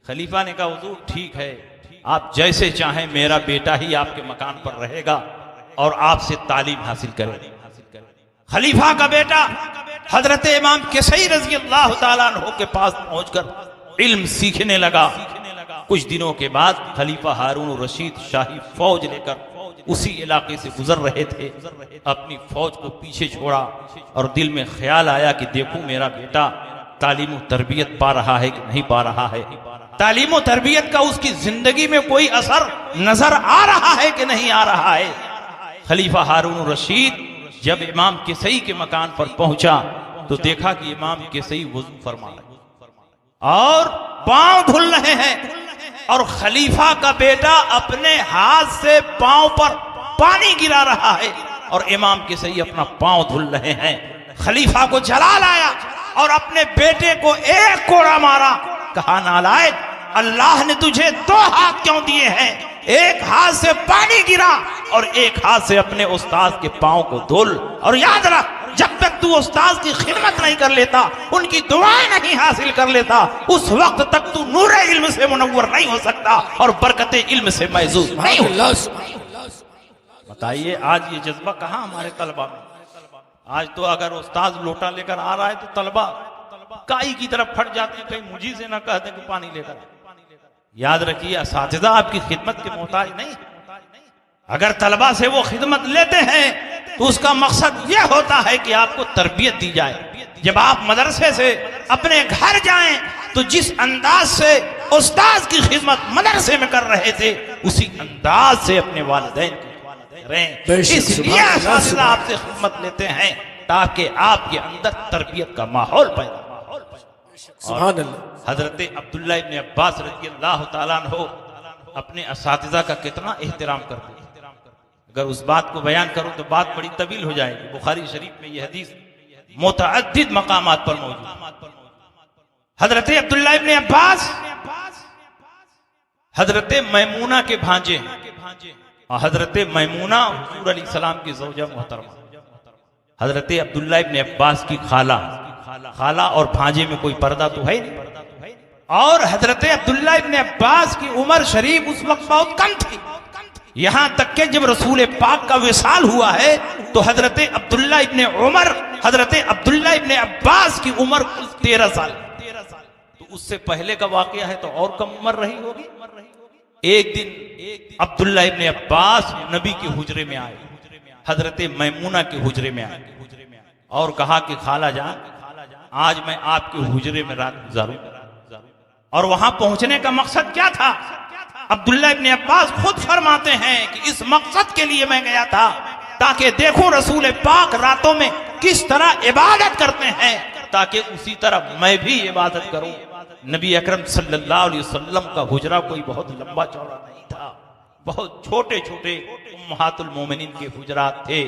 खलीफा ने कहा हुजूर ठीक है, आप जैसे चाहें, मेरा बेटा ही आपके मकान पर रहेगा और आपसे तालीम हासिल करेगा। खलीफा का बेटा हजरत इमाम किसई रज़ी अल्लाह ताला अन्हु के पास पहुंचकर इल्म सीखने लगा। कुछ दिनों के बाद खलीफा हारून रशीद शाही फौज लेकर उसी इलाके से गुजर रहे थे। अपनी फौज को पीछे छोड़ा और दिल में ख्याल आया कि देखूं मेरा बेटा तालीम तरबियत पा रहा है कि नहीं पा रहा है, तालीम तरबियत का उसकी जिंदगी में कोई असर नजर आ रहा है कि नहीं आ रहा है। खलीफा हारून रशीद जब इमाम किसई के मकान पर पहुंचा तो देखा कि इमाम किसई वुजू फरमा रहे और पांव धुल रहे हैं और खलीफा का बेटा अपने हाथ से पांव पर पानी गिरा रहा है और इमाम किसई अपना पांव धुल रहे हैं। खलीफा को जलाल आया और अपने बेटे को एक कोड़ा मारा। कहा नालायक, अल्लाह ने तुझे दो हाथ क्यों दिए हैं? एक हाथ से पानी गिरा और एक हाथ से अपने उस्ताद के पांव को धुल। और याद रख, जब तक तू उस्ताद की खिदमत नहीं कर लेता, उनकी दुआएं नहीं हासिल कर लेता, उस वक्त तक तू नूर इल्म से मुनव्वर नहीं हो सकता और बरकत इल्म से महजूज नहीं हो सकता। बताइए आज ये जज्बा कहाँ हमारे तलबा में? आज तो अगर उस्ताद लोटा लेकर आ रहा है तो तलबा काई की तरफ फट जाते हैं, कहीं मुझी से ना कह दे कि पानी लेकर। याद रखिए, असातिज़ा आपकी खिदमत के मोहताज नहीं। अगर तलबा से वो खिदमत लेते हैं तो उसका मकसद यह होता है कि आपको तरबियत दी जाए। जब आप मदरसे से अपने घर जाएं तो जिस अंदाज से उस्ताद की खिदमत मदरसे में कर रहे थे उसी अंदाज से अपने वालिदैन की करें। इसलिए असातिज़ा आपसे खिदमत लेते हैं ताकि आपके अंदर तरबियत का माहौल पैदा हो। हजरत अब्दुल्ला इब्न अब्बास रज़ी अल्लाह ताला अन्हु अपने असातिज़ा का कितना एहतराम करते हैं। अगर उस बात को बयान करूं तो बात बड़ी तवील हो जाएगी। बुखारी शरीफ में यह हदीस मुतअद्दिद मकामात पर मौजूद। हजरत अब्दुल्ला इब्न अब्बास हजरत मैमूना के भांजे और हजरत मैमूना हुजूर अलैहिस्सलाम की ज़ौजा मोहतरमा। हजरत अब्दुल्ला इब्न अब्बास की खाला और भांजे में कोई पर्दा तो है नहीं। और हजरत अब्दुल्ला इब्न अब्बास की उम्र शरीफ उस वक्त बहुत कम थी। यहां तक कि जब रसूल पाक का विसाल हुआ है तो हजरत अब्दुल्ला इब्न उमर, हजरत अब्दुल्ला इब्न अब्बास की उम्र 13 साल। तो उससे पहले का वाकया है तो और कम उम्र रही होगी। एक दिन अब्दुल्ला इब्न अब्बास नबी के हुजरे में आए, हजरत मैमूना के हुजरे में आए और कहा कि खाला जान, आज मैं आपके हुजरे में रात गुजारूं। और वहां पहुंचने का मकसद क्या था? अब्दुल्ला इब्न अब्बास खुद फरमाते हैं कि इस मकसद के लिए मैं गया था ताकि देखूं रसूल पाक रातों में किस तरह इबादत करते हैं, ताकि उसी तरह मैं भी इबादत करूं। नबी अकरम सल्लल्लाहु अलैहि वसल्लम का हुजरा कोई बहुत लंबा चौड़ा नहीं था, बहुत छोटे छोटे उम्महातुल मोमिनीन के हुजरात थे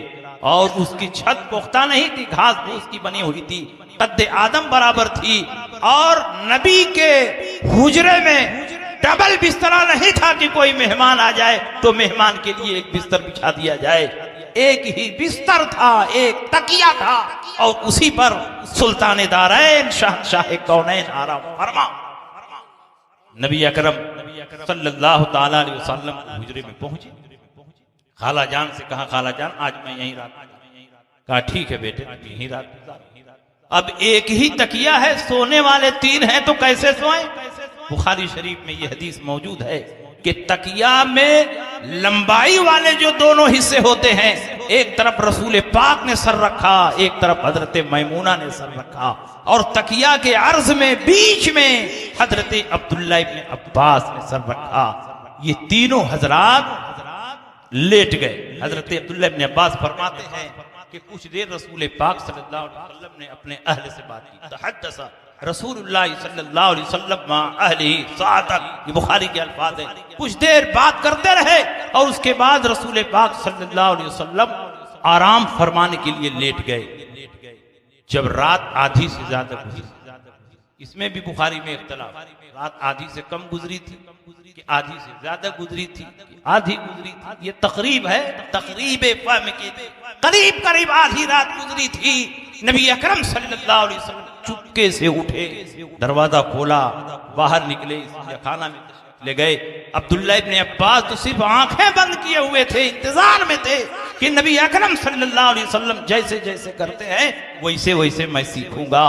और उसकी छत पुख्ता नहीं थी, घास फूस की बनी हुई थी, कद्दे आदम बराबर थी। और नबी के हुजरे में डबल बिस्तरा नहीं था कि कोई मेहमान आ जाए तो मेहमान के लिए एक बिस्तर बिछा दिया जाए। एक ही बिस्तर था, एक तकिया था और उसी पर सुल्तान दारैन शहंशाह कौनैन आराम फरमा नबी अकरम सल्लल्लाहु ताला अलैहि वसल्लम हुजरे में पहुंचे। खाला जान से कहा, खाला जान आज मैं यहीं रात, कहा ठीक है बेटे यहीं रात। अब एक ही तकिया है, सोने वाले तीन हैं तो कैसे सोएं? बुखारी शरीफ में यह हदीस मौजूद है कि तकिया में लंबाई वाले जो दोनों हिस्से होते हैं, एक तरफ रसूल पाक ने सर रखा, एक तरफ हजरत मैमूना ने सर रखा, और तकिया के अर्ज में बीच में हजरत अब्दुल्ला इब्न अब्बास ने सर रखा। ये तीनों हजरात लेट गए। हजरत अब्दुल्ला इब्न अब्बास फरमाते हैं कि कुछ देर रसूल पाक सल्लल्लाहु अलैहि वसल्लम ने अपने अहल से बात की। तहद्दसा रसूलुल्लाह सल्लल्लाहु अलैहि वसल्लम मा अहलिही साअतन, ये बुखारी के अल्फाज है। कुछ देर बात करते रहे और उसके बाद रसूल पाक सल्लल्लाहु अलैहि वसल्लम आराम फरमाने के लिए लेट गए। जब रात आधी से ज्यादा गुजरी, इसमें भी बुखारी में इख्तलाफ, रात आधी से कम गुजरी थी कि आधी से ज्यादा गुजरी थी, आधी गुजरी थी। ये तकरीब है, तकरीब फहम के करीब करीब आधी रात गुजरी थी। नबी अकरम सल्लल्लाहु अलैहि वसल्लम चुपके से उठे, दरवाजा खोला, बाहर निकले, खाना में ले गए। अब्दुल्ला इब्न अब्बास तो सिर्फ आंखें बंद किए हुए थे, इंतजार में थे कि नबी अकरम सल्लल्लाहु अलैहि वसल्लम जैसे जैसे करते हैं वैसे वैसे मैं सीखूंगा।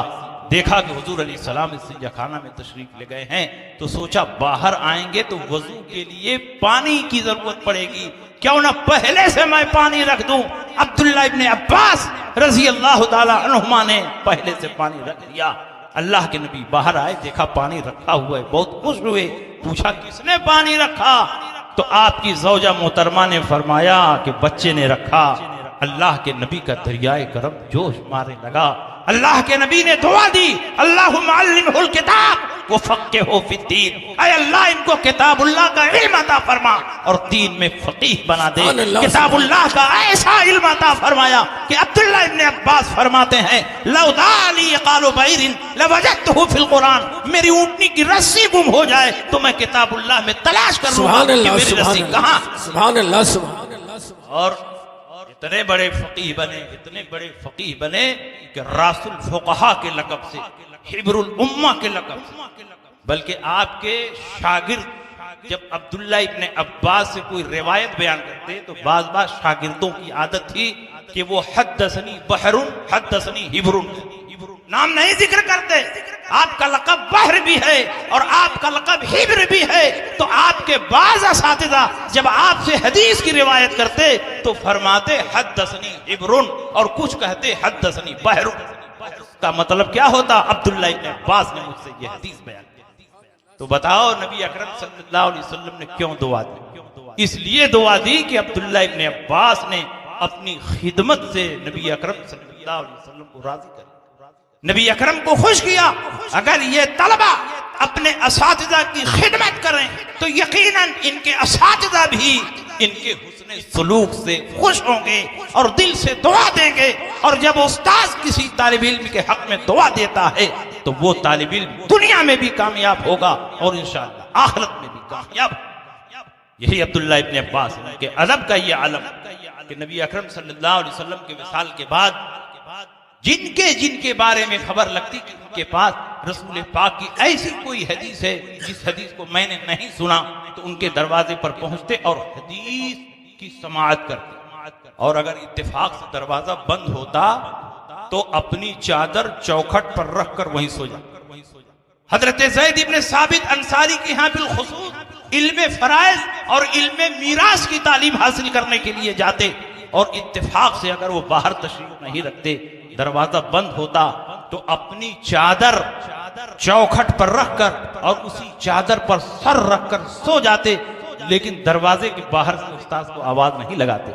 देखा कि हुजूर अलैहिस्सलाम इस खाना में तशरीफ ले गए हैं, तो सोचा बाहर आएंगे तो वजू के लिए पानी की जरूरत पड़ेगी, क्यों ना पहले से मैं पानी रख दूं। अब्दुल्ला इब्न अब्बास रजी अल्लाह ताला अन्हुमा ने पहले से पानी रख दिया। अल्लाह के नबी बाहर आए, देखा पानी रखा हुआ है, बहुत खुश हुए। पूछा किसने पानी रखा? तो आपकी ज़ौजा मोहतरमा ने फरमाया कि बच्चे ने रखा। अल्लाह के नबी का दरियाए करम जोश मारने लगा। अल्लाह के नबी ने दुआ दी, अल्लाहुम्मा अल्लिमहुल किताब व फ़क़्क़िहु फ़िद्दीन, ऐ अल्लाह इनको किताबुल्लाह का इल्म अता फरमा और दीन में फ़क़ीह बना दे। किताबुल्लाह का ऐसा इल्म अता फरमाया कि अब्दुल्ला इब्न अब्बास फरमाते हैं, लौ दाली क़ालु बैरिन लवजदतहु फिल कुरान, मेरी ऊँटनी की रस्सी गुम हो जाए तो मैं किताबुल्लाह में तलाश कर लूंगा कि मेरी रस्सी कहाँ। सुभान अल्लाह, सुभान अल्लाह। और इतने बड़े फकीह बने, इतने बड़े फकीह बने कि रासुल फुक़हा के लक़ब से, हिब्रुल उम्मा के लक़ब से, बल्कि आपके शागिर्द जब अब्दुल्ला इब्न अब्बास से कोई रिवायत बयान करते तो बाज़ बाज़ शागिर्दों की आदत थी कि वो हद्दसनी बहरुन हद्दसनी हिब्रुन, नाम नहीं जिक्र करते। आपका लक़ब बहर भी है और आपका लक़ब हिब्र भी है। तो आपके बाज़ असातिज़ा जब आपसे हदीस की रिवायत करते तो फरमाते हद्दसनी हिब्रुन और कुछ कहते हद्दसनी बहरुन। का मतलब क्या होता? अब्दुल्ला इब्न अब्बास ने मुझसे ये हदीस बयान की। तो बताओ नबी अकरम सल्लल्लाहु अलैहि वसल्लम ने क्यों दुआ दी? इसलिए दुआ दी कि अब्दुल्ला इब्न अब्बास ने अपनी खिदमत से नबी अकरम सल्लल्लाहु अलैहि वसल्लम को राजी कर, नबी अकरम को खुश किया। अगर ये तलबा अपने असातिज़ा की खिदमत करें तो यकीनन इनके असातिज़ा भी इनके हुस्ने सलूक से खुश होंगे और दिल से दुआ देंगे। और जब उस्ताद किसी तालिब इल्म के हक में दुआ देता है तो वो तालिब इल्म दुनिया में भी कामयाब होगा और इंशाअल्लाह आखिरत में भी कामयाब। यही अब्दुल्ला इब्न अब्बास के अदब का ये आलम कि नबी अकरम सल्लल्लाहु अलैहि वसल्लम के विसाल के बाद जिनके बारे में खबर लगती कि उनके पास रसूल पाक की ऐसी कोई हदीस है जिस हदीस को मैंने नहीं सुना, तो उनके दरवाजे पर पहुंचते और हदीस की समाअत करते। और अगर इत्तेफाक से दरवाजा बंद होता तो अपनी चादर चौखट पर रखकर वहीं सो जाते। हजरत ज़ैद इब्न साबित अंसारी के यहाँ बिलखुसूस इल्म फराइज और इल्म मीरास की तालीम हासिल करने के लिए जाते और इत्तेफाक से अगर वो बाहर तशरीफ नहीं रखते, दरवाजा बंद होता तो अपनी चादर चौखट पर रखकर और उसी चादर पर सर रखकर सो जाते, लेकिन दरवाजे के बाहर से उस्ताद को आवाज नहीं लगाते,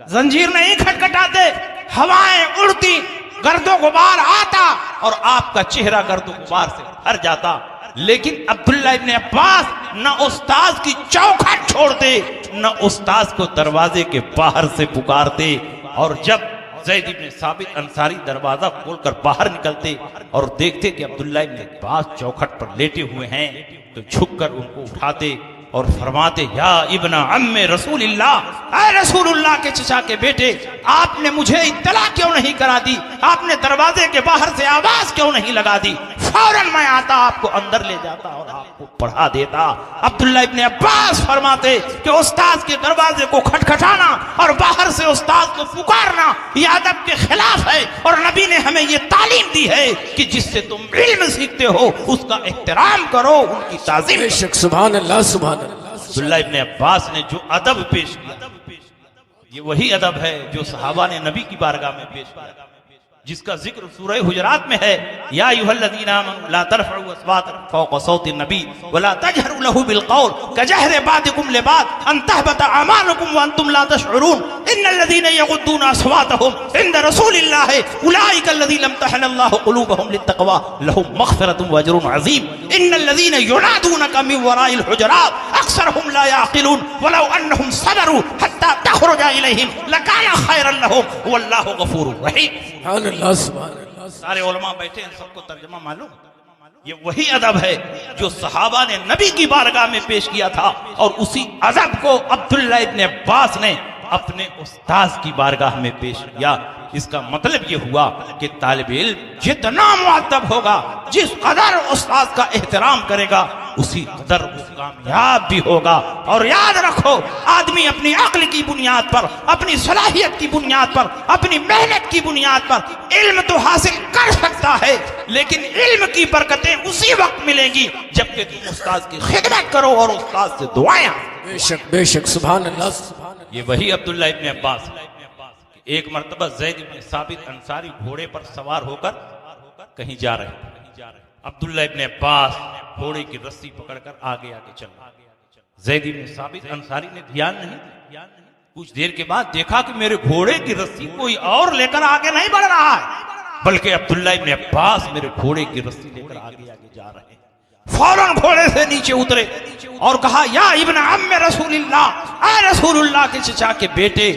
जंजीर नहीं खटखटाते, हवाएं उड़ती, गर्दो गुबार आता और आपका चेहरा गर्दो गुबार से भर जाता। लेकिन अब्दुल्ला इब्न अब्बास न उस्ताद की चौखट छोड़ते न उस्ताद को दरवाजे के बाहर से पुकारते। और जब ज़ैद इब्न साबित अंसारी दरवाजा खोलकर बाहर निकलते और देखते कि अब्दुल्ला इब्न अब्बास चौखट पर लेटे हुए हैं तो झुककर उनको उठाते और फरमाते, या इब्न अम्मे रसूलिल्लाह, ऐ रसूलुल्लाह के चचा के बेटे, आपने मुझे इत्तला क्यों नहीं करा दी? आपने दरवाजे के बाहर से आवाज क्यों नहीं लगा दी? फौरन मैं आता, आपको अंदर ले जाता और आपको पढ़ा देता। अब्दुल्ला इब्ने अब्बास फरमाते कि उस्ताद के दरवाजे को खटखटाना और बाहर से उस्ताद को पुकारना ये अदब के खिलाफ है, और नबी ने हमें ये तालीम दी है कि जिससे तुम इल्म सीखते हो उसका एहतराम करो, उनकी ताज़ीम करो। बेशक सुभान अल्लाह सुभान अल्लाह। अब्दुल्ला इब्ने अब्बास ने जो अदब पेश किया, ये वही अदब है जो सहाबा ने नबी की बारगाह में पेश किया, जिसका जिक्र सूरह हुजरात में है। या अय्युहल्लज़ीना आमनू ला तरफ़अू अस्वातकुम फ़ौक़ सौतिन नबी वला तजहरू लहू बिलक़ौल कजहरि बादिकुम लिबाद अन तहबता अमालुकुम व अंतुम ला तशऊरून इन्नल्लज़ीना यग़ुद्दूना अस्वातहुम इंद रसूलिल्लाहि उलाइकल्लज़ीना इम्तहनल्लाहु क़ुलूबहुम लित्तक़वा लहुम मग़फ़िरतुन व अजरुन अज़ीम इन्नल्लज़ीना युनादूनका मिन वराइल हुजुरात अक्सरुहुम ला यअक़िलून वलौ अन्नहुम सबरू हत्ता तख़रुजा इलैहिम लकाना खैरन लहुम वल्लाहु गफ़ूरुर रहीम। सुभान अल्लाह सुभान अल्लाह। सारे उलमा बैठे हैं, सबको तर्जुमा मालूम। ये वही अदब है जो सहाबा ने नबी की बारगाह में पेश किया था, और उसी अदब को अब्दुल्ला इब्ने अब्बास ने अपने उस्ताद की बारगाह में पेश किया। इसका मतलब ये हुआ कि तालिब इल्म जितना मुअद्दब होगा, जिस कदर उस्ताद का एहतराम करेगा, उसी कदर वो कामयाब भी होगा। और याद रखो, आदमी अपनी अक्ल की बुनियाद पर, अपनी सलाहियत की बुनियाद पर, अपनी मेहनत की बुनियाद पर इल्म तो हासिल कर सकता है, लेकिन इल्म की बरकतें उसी वक्त मिलेंगी जबकि तुम उस्ताद की खिदमत करो और उस्ताद से दुआएं। बेशक बेशक सुभान अल्लाह सुभान अल्लाह। ये वही अब्दुल्ला इब्ने अब्बास एक मर्तबा ज़ैद इब्ने साबित अंसारी घोड़े पर सवार होकर कहीं जा रहे थे। अब्दुल्ला इब्ने अब्बास घोड़े की रस्सी पकड़कर आगे आगे चल रहे। ज़ैद इब्ने साबित अंसारी ने ध्यान नहीं दिया। कुछ देर के बाद देखा कि मेरे घोड़े की रस्सी कोई और लेकर आगे नहीं बढ़ रहा है, बल्कि अब्दुल्ला इब्ने अब्बास मेरे घोड़े की रस्सी लेकर आगे आगे जा रहे हैं। फौरन घोड़े से नीचे उतरे और कहा, या इब्न अम्मे रसूलिल्लाह, ऐ रसूलुल्लाह के चचा के बेटे,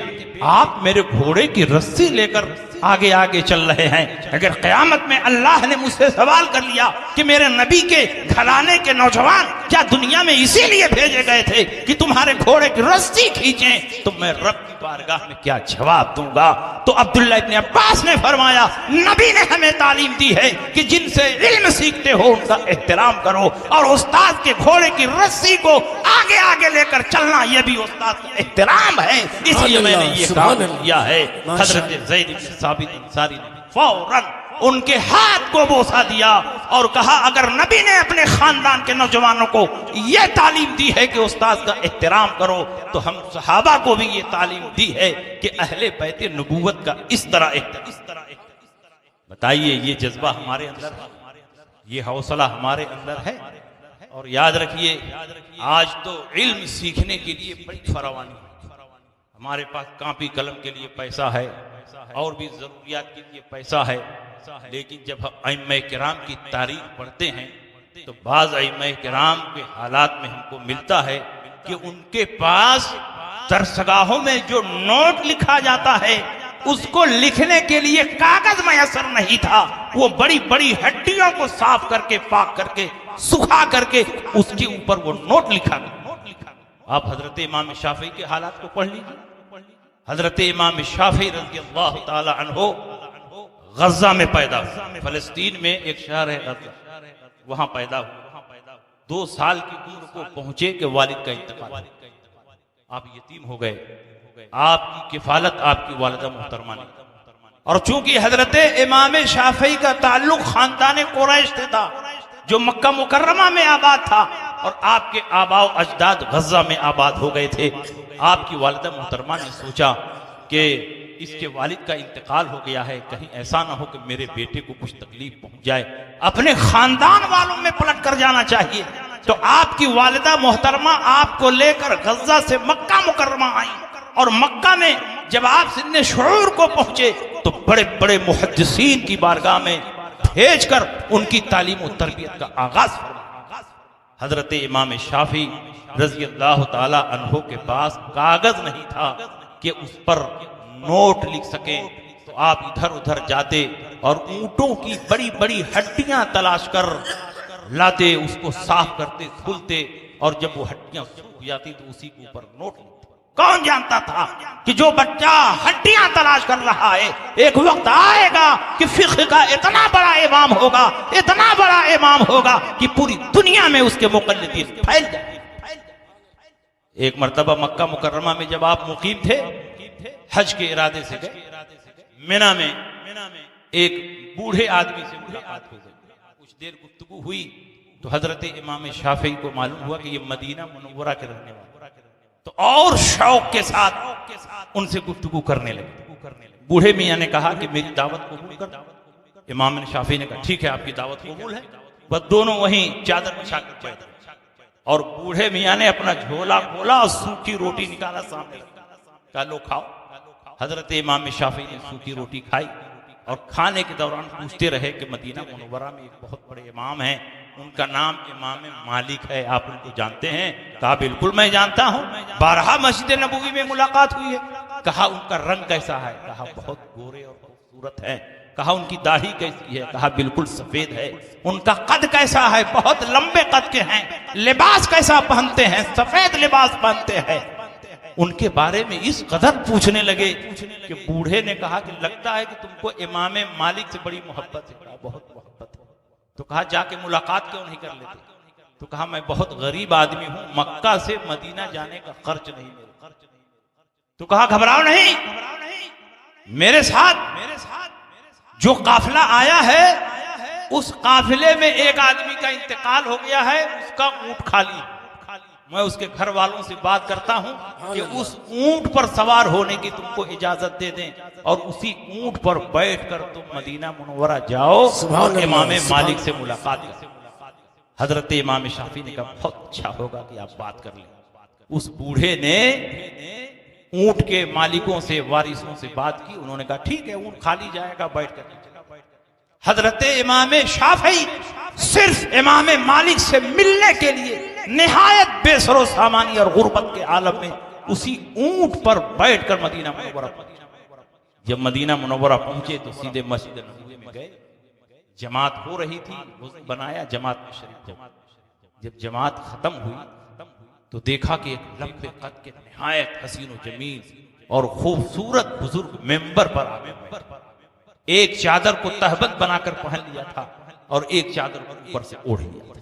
आप मेरे घोड़े की रस्सी लेकर आगे आगे चल रहे हैं। अगर क़यामत में अल्लाह ने मुझसे सवाल कर लिया कि मेरे नबी के घराने के नौजवान क्या दुनिया में इसीलिए भेजे गए थे कि तुम्हारे घोड़े की रस्सी खींचें, तो मैं रब की बारगाह में क्या जवाब दूंगा? तो अब्दुल्ला इब्ने अब्बास ने फरमाया, नबी ने हमें तालीम दी है कि जिनसे इल्म सीखते हो उनका एहतराम करो, और उस्ताद के घोड़े की रस्सी को आगे आगे लेकर चलना यह भी उस्ताद का एहतराम है। इसलिए मैंने ये काम किया है। हजरत ज़ैद इब्ने साबित अंसारी ने फौरन उनके हाथ को बोसा दिया और कहा, अगर नबी ने अपने खानदान के नौजवानों को यह तालीम दी है कि उस्ताद का एहतराम करो, तो हम सहाबा को भी ये तालीम दी है कि अहले बैत नबूवत का इस तरह बताइए, ये जज्बा हमारे अंदर, ये हौसला हमारे अंदर है। और याद रखिए, आज तो इल्म सीखने के लिए बड़ी फरावानी है। हमारे पास कापी कलम के लिए पैसा है और भी जरूरियात के लिए पैसा है, लेकिन जब हम अइम्मा किराम की तारीख पढ़ते हैं तो बाज अइम्मा किराम के हालात में हमको मिलता है कि उनके पास दरसगाहों में जो नोट लिखा जाता है उसको लिखने के लिए कागज मयसर नहीं था। वो बड़ी बड़ी हड्डियों को साफ करके, पाक करके, सुखा करके उसके ऊपर वो नोट लिखा गया। आप हजरत इमाम शाफी के हालात को पढ़ लीजिए। हजरत इमाम शाफी रज़ी अल्लाह ताला अन्हो गज़ा में पैदा हुए। फलस्तीन में एक शहर है गज़ा, वहां पैदा हुए। 2 साल की उम्र को पहुंचे कि वालिद का इंतकाल, आप यतीम हो गए। आपकी किफालत आपकी वालिदा मोहतरमा ने, और चूंकि हजरत इमाम शाफी का ताल्लुक खानदान कुरैश से था जो मक्का मुकर्रमा में आबाद था, और आपके आबाओ अजदाद गज़ा में आबाद हो गए थे। आपकी वालिदा मोहतरमा ने सोचा कि इसके वालिद का इंतकाल हो गया है, कहीं ऐसा ना हो कि मेरे बेटे को कुछ तकलीफ पहुंच जाए, अपने खानदान वालों में पलट कर जाना चाहिए। तो आपकी वालिदा मोहतरमा आपको लेकर गज़ा से मक्का मुकर्रमा आई, और मक्का में जब आप सिन्ने शुऊर को पहुंचे तो बड़े बड़े मुहद्दिसीन की बारगाह में भेजकर उनकी तालीम और तरबियत का आगाज फरमाया। हजरत इमाम शाफी रज़ी अल्लाह ताला अन्हो के पास कागज नहीं था कि उस पर नोट लिख सके, तो आप इधर उधर जाते और ऊंटों की बड़ी बड़ी हड्डियां तलाश कर लाते, उसको साफ करते, खुलते, और जब वो हड्डियां सूख जाती तो उसी के ऊपर नोट लिखते। कौन जानता था कि जो बच्चा हड्डियां तलाश कर रहा है एक वक्त आएगा कि फिक्र का इतना बड़ा इमाम होगा, इतना बड़ा इमाम होगा कि पूरी दुनिया में उसके मुक़ल्लिदीन फैल जाए। एक मर्तबा मक्का मुकर्रमा में जब आप मुकीम थे, हज के इरादे से गए, मिना में एक बूढ़े आदमी से मुलाकात हो गई। कुछ देर गुफ्तगू हुई तो हजरत इमाम शाफी को मालूम हुआ कि ये मदीना मुनव्वरा के रहने वाले, तो और शौक के साथ उनसे गुफ्तगू करने लगे। बूढ़े मियाँ ने कहा कि मेरी दावत कबूल कर। इमाम शाफी ने कहा ठीक है, आपकी दावत कबूल है। बस दोनों वहीं चादर बिछा कर बैठे और बूढ़े मियाँ ने अपना झोला खोला और सूखी रोटी निकाला सामने, कहा लो खाओ। हजरत इमाम शाफी ने सूखी रोटी खाई और खाने के दौरान पूछते रहे कि मदीना मुनव्वरा में एक बहुत बड़े इमाम हैं, उनका नाम इमाम मालिक है, आप उनको जानते हैं? कहा बिल्कुल मैं जानता हूं, 12 मस्जिद नबवी में मुलाकात हुई है। कहा उनका रंग कैसा है? कहा बहुत गोरे और खूबसूरत है। कहा उनकी दाढ़ी कैसी है? कहा बिल्कुल सफेद है। उनका कद कैसा है? बहुत लंबे कद के हैं। लिबास कैसा पहनते हैं? सफेद लिबास पहनते हैं। उनके बारे में इस कदर पूछने लगे कि बूढ़े ने कहा कि लगता है कि तुमको इमाम मालिक से बड़ी मोहब्बत है। कहा बहुत मोहब्बत है। तो कहा जाके मुलाकात क्यों नहीं कर लेते? तो कहा मैं बहुत गरीब आदमी हूं, मक्का से मदीना जाने का खर्च नहीं मेरे। तो कहा घबराओ नहीं, मेरे साथ जो काफिला आया है उस काफिले में एक आदमी का इंतकाल हो गया है, उसका ऊंट खाली। मैं उसके घर वालों से बात करता हूं कि उस ऊंट पर सवार होने की तुमको इजाजत दे दें और उसी ऊंट पर बैठकर तुम मदीना मुनव्वरा जाओ और इमाम मालिक से मुलाकात करो। हजरत इमाम शाफी ने कहा बहुत अच्छा होगा कि आप बात कर लें। उस बूढ़े ने ऊंट के मालिकों से, वारिसों से बात की। उन्होंने कहा ठीक है, ऊंट खाली जाएगा, बैठ कर। हजरत इमाम शाफी सिर्फ इमाम मालिक से मिलने के लिए निहायत बेसरो सामानी और गुर्बत के आलम में उसी ऊंट पर बैठकर मदीना मुनव्वरा पहुंचे। जब मदीना मुनव्वरा पहुंचे तो सीधे मस्जिद नबवी में गए। जमात हो रही थी, वज़ू बनाया, जमात में शरीक हो। जब जमात खत्म हुई तो देखा कि एक लंबे कद के निहायत हसीन व जमील और खूबसूरत बुजुर्ग मेंबर पर आ गए। एक चादर को तहबत बनाकर पहन लिया था और एक चादर को ऊपर से ओढ़ लिया था।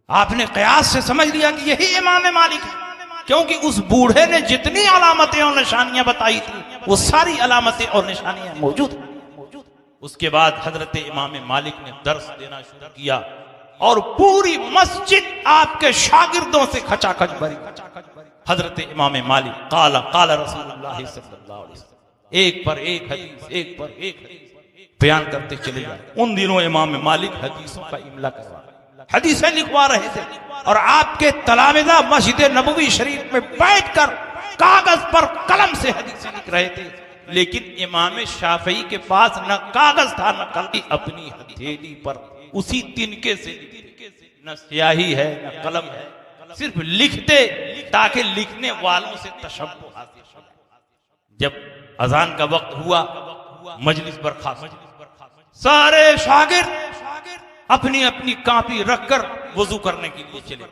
आपने कयास से समझ लिया कि यही इमाम मालिक है, क्योंकि उस बूढ़े ने जितनी अलामतें और निशानियां बताई थी वो सारी अलामतें और निशानियां मौजूद हैं। उसके बाद हजरत इमाम मालिक ने दर्स देना शुरू किया और पूरी मस्जिद आपके शागिर्दों से खचाखच भरी। हजरत इमाम मालिक काला काला रसूलुल्लाह सल्लल्लाहु अलैहि वसल्लम एक पर एक हदीस, एक पर एक हदीस बयान करते चले जाए। उन दिनों इमाम मालिक हदीसों का इमला करवा, हदीसें लिखवा रहे थे और आपके तलामिज़ा मस्जिद नबवी शरीफ में बैठकर कागज पर कलम से हदीसें लिख रहे थे। लेकिन इमाम शाफी के पास न कागज था न कलम, अपनी हथेली पर उसी तिनके से न स्याही है न कलम है, सिर्फ लिखते ताकि लिखने वालों से तशब्बुह हासिल हो। जब अजान का वक्त हुआ, मजलिस बर्खास्त, सारे शागिर्द अपनी अपनी कापी रखकर वजू करने के लिए चले।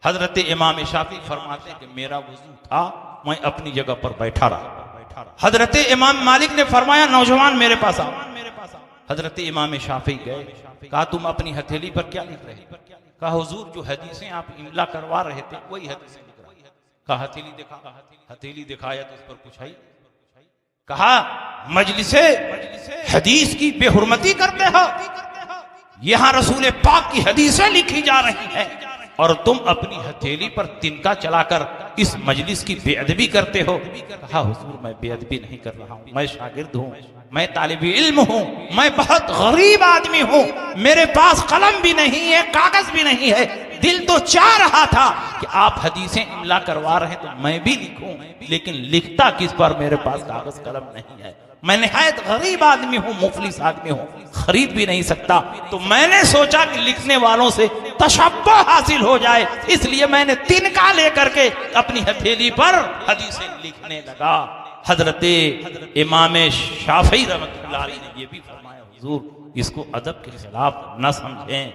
हजरत इमाम शाफी फरमाते कि मेरा वजू था, मैं अपनी जगह पर बैठा रहा। हजरत इमाम मालिक ने फरमाया नौजवान मेरे पास आओ। हजरत इमाम शाफी गए, कहा तुम अपनी हथेली पर क्या लिख रहे? कहा हुजूर जो हदीसें आप इमला करवा रहे थे वही हदीसें लिख रहा हूं। कहा हथेली दिखा। हथेली दिखाया तो उस पर कुछ है। कहा मजलिसे हदीस की बेहुरमती करते हो, यहां रसूल पाक की हदीसें लिखी जा रही हैं और तुम अपनी हथेली पर तिनका चलाकर इस मजलिस की बेअदबी करते हो। कहा हुजूर मैं बेअदबी नहीं कर रहा हूं, मैं शागिर्द हूं, मैं तालिबे इल्म हूं, मैं बहुत गरीब आदमी हूं, मेरे पास कलम भी नहीं है, कागज भी नहीं है। दिल तो चाह रहा था कि आप हदीसें इमला करवा रहे हैं तो मैं भी लिखूं, लेकिन लिखता किस पर, मेरे पास कागज कलम नहीं है। मैं निहायत गरीब आदमी हूं, मुफलिस आदमी हूं, खरीद भी नहीं सकता। तो मैंने सोचा कि लिखने वालों से तशब्बुह हासिल हो जाए, इसलिए मैंने तिनका लेकर के अपनी हथेली पर हदीसें लिखने लगा। हजरत इमाम शाफी रहमतुल्लाह अलैह ने यह भी फरमाया हुजूर इसको अदब के खिलाफ न समझें,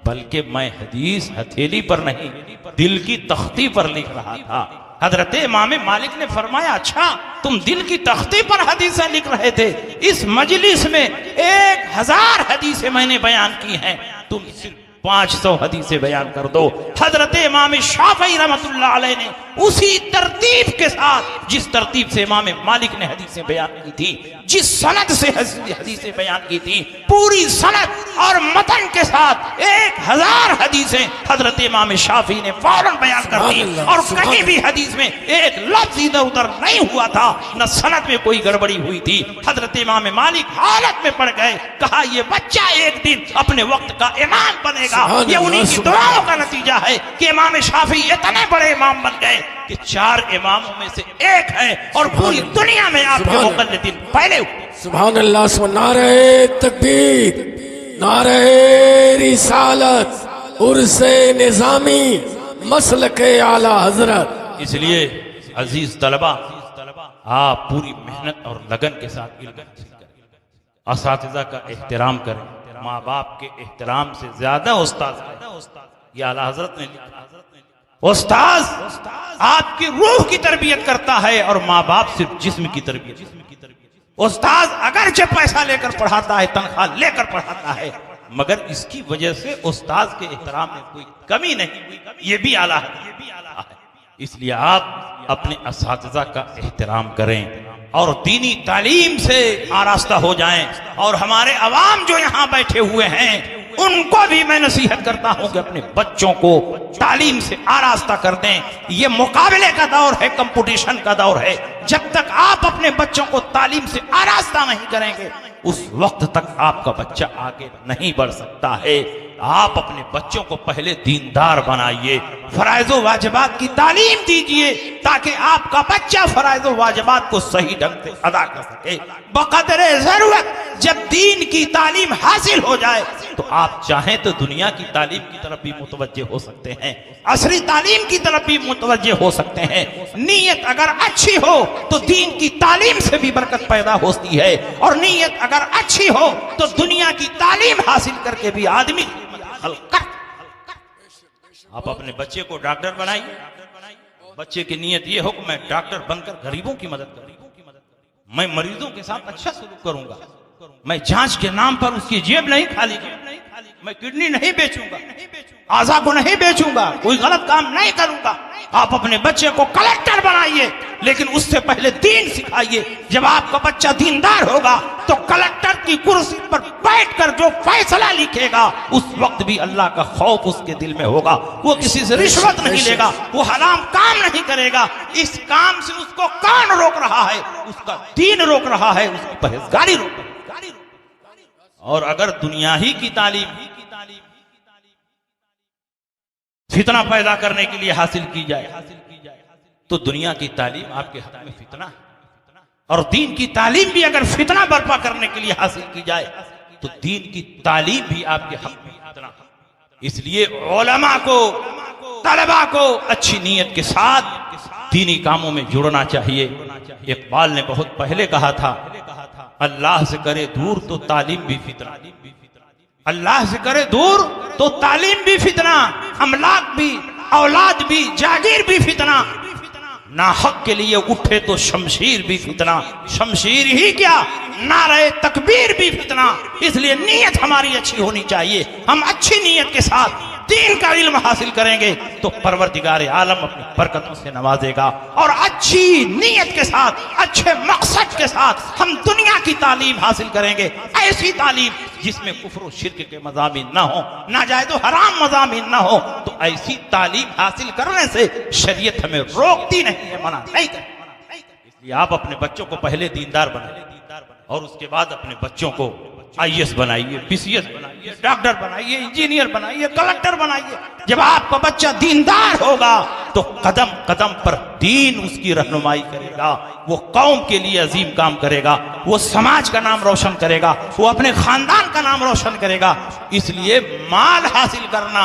बल्कि मैं हदीस हथेली पर नहीं दिल की तख्ती पर लिख रहा था। हजरत इमाम मालिक ने फरमाया, अच्छा तुम दिल की तख्ती पर हदीसें लिख रहे थे, इस मजलिस में 1000 हदीसें मैंने बयान की हैं, तुम सिर्फ 500 हदीसें बयान कर दो। हजरत इमाम शाफई रहमतुल्लाह अलैह ने उसी तरतीब के साथ, जिस तरतीब से इमाम मालिक ने हदीसें बयान की थी, जिस सनद से हदीसें बयान की थी, पूरी सनद और मतन के साथ 1000 हदीसें हजरत इमाम शाफी ने फौरन बयान कर दी। और कहीं भी हदीस में एक लफ्ज इधर उधर नहीं हुआ था, न सनद में कोई गड़बड़ी हुई थी। हजरत इमाम मालिक हालत में पड़ गए, कहा यह बच्चा एक दिन अपने वक्त का इमाम बनेगा। ये उन्हीं की दुआओं का नतीजा है कि इमाम शाफी इतने बड़े इमाम बन गए कि 4 इमामों में से एक है और पूरी दुनिया में आपके मुक़ल्लिदीन पहले हुए। सुभान अल्लाह, नारे तकबीर, नारे रिसालत, उर्से निजामी, मसलके आला हजरत। इसलिए अजीज तलबा, आप पूरी मेहनत और लगन के साथ इल्म हासिल करें, असातिज़ा का एहतराम करें, माँ बाप के एहतराम से ज्यादा उस्ताद। ये आला हजरत ने लिखा, उस्ताद आपकी रूह की तरबियत करता है और माँ बाप सिर्फ जिस्म की तरबियत। उस्ताद अगरचे पैसा लेकर पढ़ाता है, तनख्वाह लेकर पढ़ाता है, मगर इसकी वजह से उस्ताद के एहतराम में कोई कमी नहीं, ये भी आला है। इसलिए आप अपने असातिज़ा का एहतराम करें और दीनी तालीम से आरास्ता हो जाएं। और हमारे अवाम जो यहाँ बैठे हुए हैं, उनको भी मैं नसीहत करता हूं कि अपने बच्चों को तालीम से आरास्ता कर दें। ये मुकाबले का दौर है, कंपटीशन का दौर है। जब तक आप अपने बच्चों को तालीम से आरास्ता नहीं करेंगे, उस वक्त तक आपका बच्चा आगे नहीं बढ़ सकता है। आप अपने बच्चों को पहले दीनदार बनाइए, फराइज़ वाजिबात की तालीम दीजिए, ताकि आपका बच्चा फराइज़ वाजिबात को सही ढंग से अदा कर सके। बक़दरे ज़रूरत जब दीन की तालीम हासिल हो जाए तो आप चाहें तो दुनिया की तालीम की तरफ भी मुतवज्जे हो सकते हैं, असरी तालीम की तरफ भी मुतवज्जे हो सकते हैं। नीयत अगर अच्छी हो तो दीन की तालीम से भी बरकत पैदा होती है, और नीयत अगर अच्छी हो तो दुनिया की तालीम हासिल करके भी आदमी आप अपने बच्चे को डॉक्टर बनाइए। बच्चे की नीयत ये हो कि मैं डॉक्टर बनकर गरीबों की मदद करूंगा, मैं मरीजों के साथ अच्छा सलूक करूंगा, मैं जांच के नाम पर उसकी जेब नहीं खाली करूंगा, मैं किडनी नहीं बेचूंगा, आज़ा को नहीं बेचूंगा, कोई गलत काम नहीं करूंगा। आप अपने बच्चे को कलेक्टर बनाइए, लेकिन उससे पहले दीन सिखाइए। जब आपका बच्चा दीनदार होगा तो कलेक्टर की कुर्सी पर बैठकर जो फैसला लिखेगा, उस वक्त भी अल्लाह का खौफ उसके दिल में होगा। वो किसी से रिश्वत नहीं लेगा, वो हराम काम नहीं करेगा। इस काम से उसको कौन रोक रहा है? उसका दीन रोक रहा है, उसकी परहेजगारी रोक रहा है। और अगर दुनिया ही की तालीम फितना पैदा करने के लिए हासिल की जाए तो दुनिया की तालीम आपके हक में फितना है, और दीन की तालीम भी अगर फितना बर्पा करने के लिए हासिल की जाए तो दीन की तालीम भी आपके हक में फितना है। इसलिए उलमा को, तलबा को अच्छी नीयत के साथ दीनी कामों में जुड़ना चाहिए। इकबाल ने बहुत पहले कहा था, अल्लाह से करे दूर तो तालीम भी फितना, अल्लाह से करे दूर तो तालीम भी फितना, अमलाक भी, औलाद भी, जागीर भी फितना, ना हक के लिए उठे तो शमशीर भी फितना, शमशीर ही क्या नारे तकबीर भी फितना। इसलिए नीयत हमारी अच्छी होनी चाहिए। हम अच्छी नीयत के साथ दीन का इल्म हासिल करेंगे तो परवरदिगार आलम अपनी बरकतों से नवाजेगा। और अच्छी नीयत के साथ, अच्छे मकसद के साथ हम दुनिया की तालीम हासिल करेंगे, ऐसी तालीम जिसमें कुफ्र शिर्क के मज़ामीन ना हो, ना जाए तो हराम मज़ामीन ना हो। तो ऐसी तालीम हासिल करने से शरीयत हमें रोकती नहीं है, मना नहीं करती। इसलिए आप अपने बच्चों को पहले दीनदार बनाइए और उसके बाद अपने बच्चों को IAS बनाइए, PCS बनाइए, डॉक्टर बनाइए, इंजीनियर बनाइए, कलेक्टर बनाइए। जब आपका बच्चा दीनदार होगा तो कदम कदम पर दीन उसकी रहनुमाई करेगा, वो कौम के लिए अजीम काम करेगा, वो समाज का नाम रोशन करेगा, वो अपने खानदान का नाम रोशन करेगा। इसलिए माल हासिल करना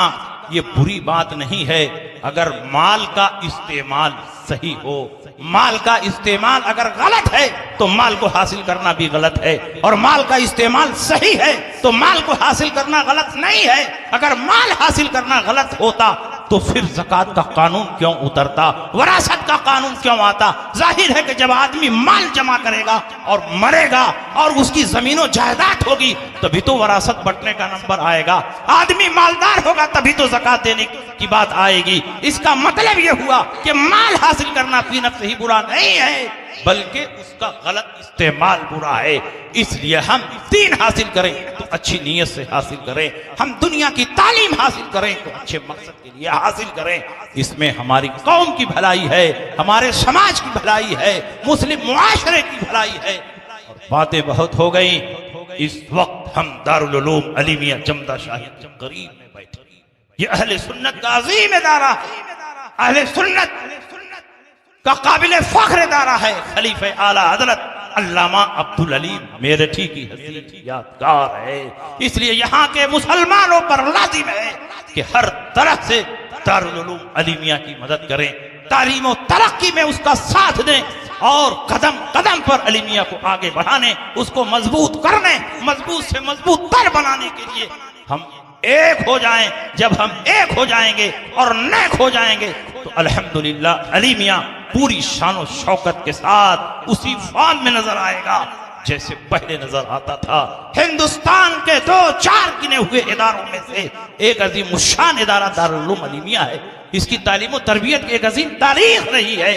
ये बुरी बात नहीं है, अगर माल का इस्तेमाल सही हो। माल का इस्तेमाल अगर गलत है तो माल को हासिल करना भी गलत है, और माल का इस्तेमाल सही है तो माल को हासिल करना गलत नहीं है। अगर माल हासिल करना गलत होता तो फिर ज़कात का कानून क्यों उतरता, वरासत का कानून क्यों आता। जाहिर है कि जब आदमी माल जमा करेगा और मरेगा और उसकी जमीनों जायदाद होगी तभी तो वरासत बंटने का नंबर आएगा। आदमी मालदार होगा तभी तो ज़कात देने की बात आएगी। इसका मतलब यह हुआ कि माल हासिल करना फी नफ्सिही बुरा नहीं है, बल्कि उसका गलत इस्तेमाल बुरा है। इसलिए हम दीन हासिल करें तो अच्छी नीयत से हासिल करें, हम दुनिया की तालीम हासिल करें तो अच्छे मकसद के लिए हासिल करें। इसमें हमारी कौम की भलाई है, हमारे समाज की भलाई है, मुस्लिम मुआशरे की भलाई है। और बातें बहुत हो गई। इस वक्त हम दारुल उलूम अलीमिया जमदा शाही के करीब में बैठे, ये अहले सुन्नत का अजीम इदारा है, अहले सुन्नत का काबिल फख्र इदारा है। खलीफे आला हजरत अल्लामा अब्दुल अलीम मेरठी की हस्ती यादगार है। इसलिए यहाँ के मुसलमानों पर लाजिम है कि हर तरह से दारुल उलूम अलीमिया की मदद करें, तालीम और तरक्की में उसका साथ दें और कदम कदम पर अलीमिया को आगे बढ़ाने, उसको मजबूत करने, मजबूत से मजबूत तर बनाने के लिए हम एक हो जाएं। जब हम एक हो जाएंगे और नेक हो जाएंगे तो अल्हम्दुलिल्लाह अलीमिया पूरी शान शौकत के साथ उसी फान में नजर आएगा जैसे पहले नजर आता था। हिंदुस्तान के 2-4 गिने हुए इदारों में से एक अजीम शान इदारा दारुल उलूम अलीमिया है। इसकी तालीम और तरबियत की एक अजीम तारीख रही है।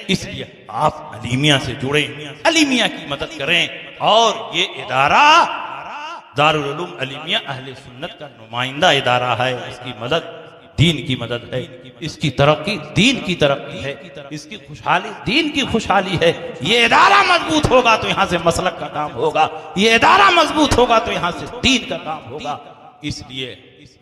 इसलिए आप अलीमिया से जुड़े, अलीमिया की मदद करें। और ये इदारा दारुल उलूम अलीमिया अहले सुन्नत का नुमाइंदा इदारा है। इसकी मदद दीन की मदद है, इसकी तरक्की दीन की तरक्की है, इसकी खुशहाली दीन की खुशहाली है। ये इदारा मजबूत होगा तो यहाँ से मसलक का काम होगा, ये इदारा मजबूत होगा तो यहाँ से दीन का काम होगा। इसलिए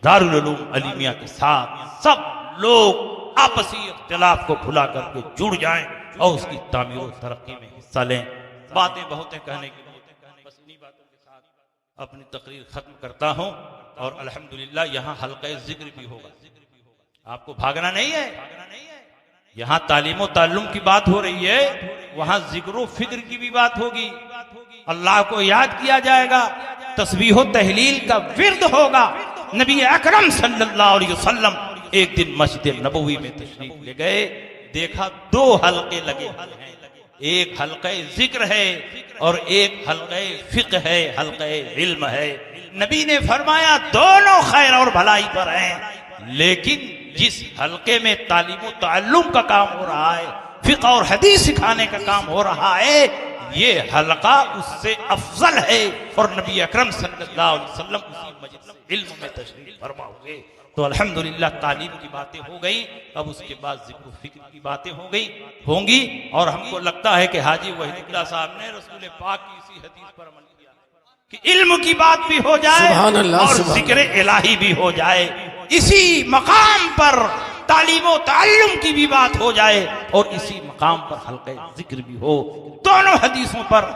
दारुल उलूम अलीमिया के साथ सब लोग आपसी इख्तिलाफ को भुला करके जुड़ जाएं और उसकी तामीर और तरक्की में हिस्सा लें। बातें बहुत है कहने की, बस इन्हीं बातों के साथ अपनी तकरीर खत्म करता हूँ। और अल्हम्दुलिल्लाह यहाँ हल्का जिक्र भी होगा, आपको भागना नहीं है। यहाँ तालीम ताल्लुम की बात हो रही है, वहां जिक्र फिक्र की भी बात होगी। अल्लाह को याद किया जाएगा, तस्बीह तहलील का विर्द होगा। नबी अकरम सल्लल्लाहु अलैहि वसल्लम एक दिन मस्जिद नबवी में तशरीफ ले गए, देखा 2 हलके लगे हैं, एक हलके जिक्र है और एक हलके फिक्र है, हलके इल्म है। नबी ने फरमाया दोनों खैर और भलाई पर हैं, लेकिन जिस हलके में तालीम ताल्लुम का काम हो रहा है, फिक़्ह और हदीस सिखाने का काम हो रहा है, ये हलका उससे अफजल है। और नबी अकरम सल्लल्लाहु अलैहि वसल्लम उसी मजलिस इल्म में तशरीफ फरमा हुए। तो अल्हम्दुलिल्लाह तालीम की बातें हो गई, अब उसके बाद जिक्र फिक्र की बातें हो गई होंगी। और हमको लगता है कि हाजी वहीदुल्लाह साहब ने रसूल पाक की इसी हदीस पर अमल किया कि इल्म की बात भी हो जाए और जिक्र इलाही भी हो जाए, इसी मकाम पर तालीम और ताल्लुम की भी बात हो जाए और इसी मकाम पर हल्के जिक्र भी हो। दोनों हदीसों पर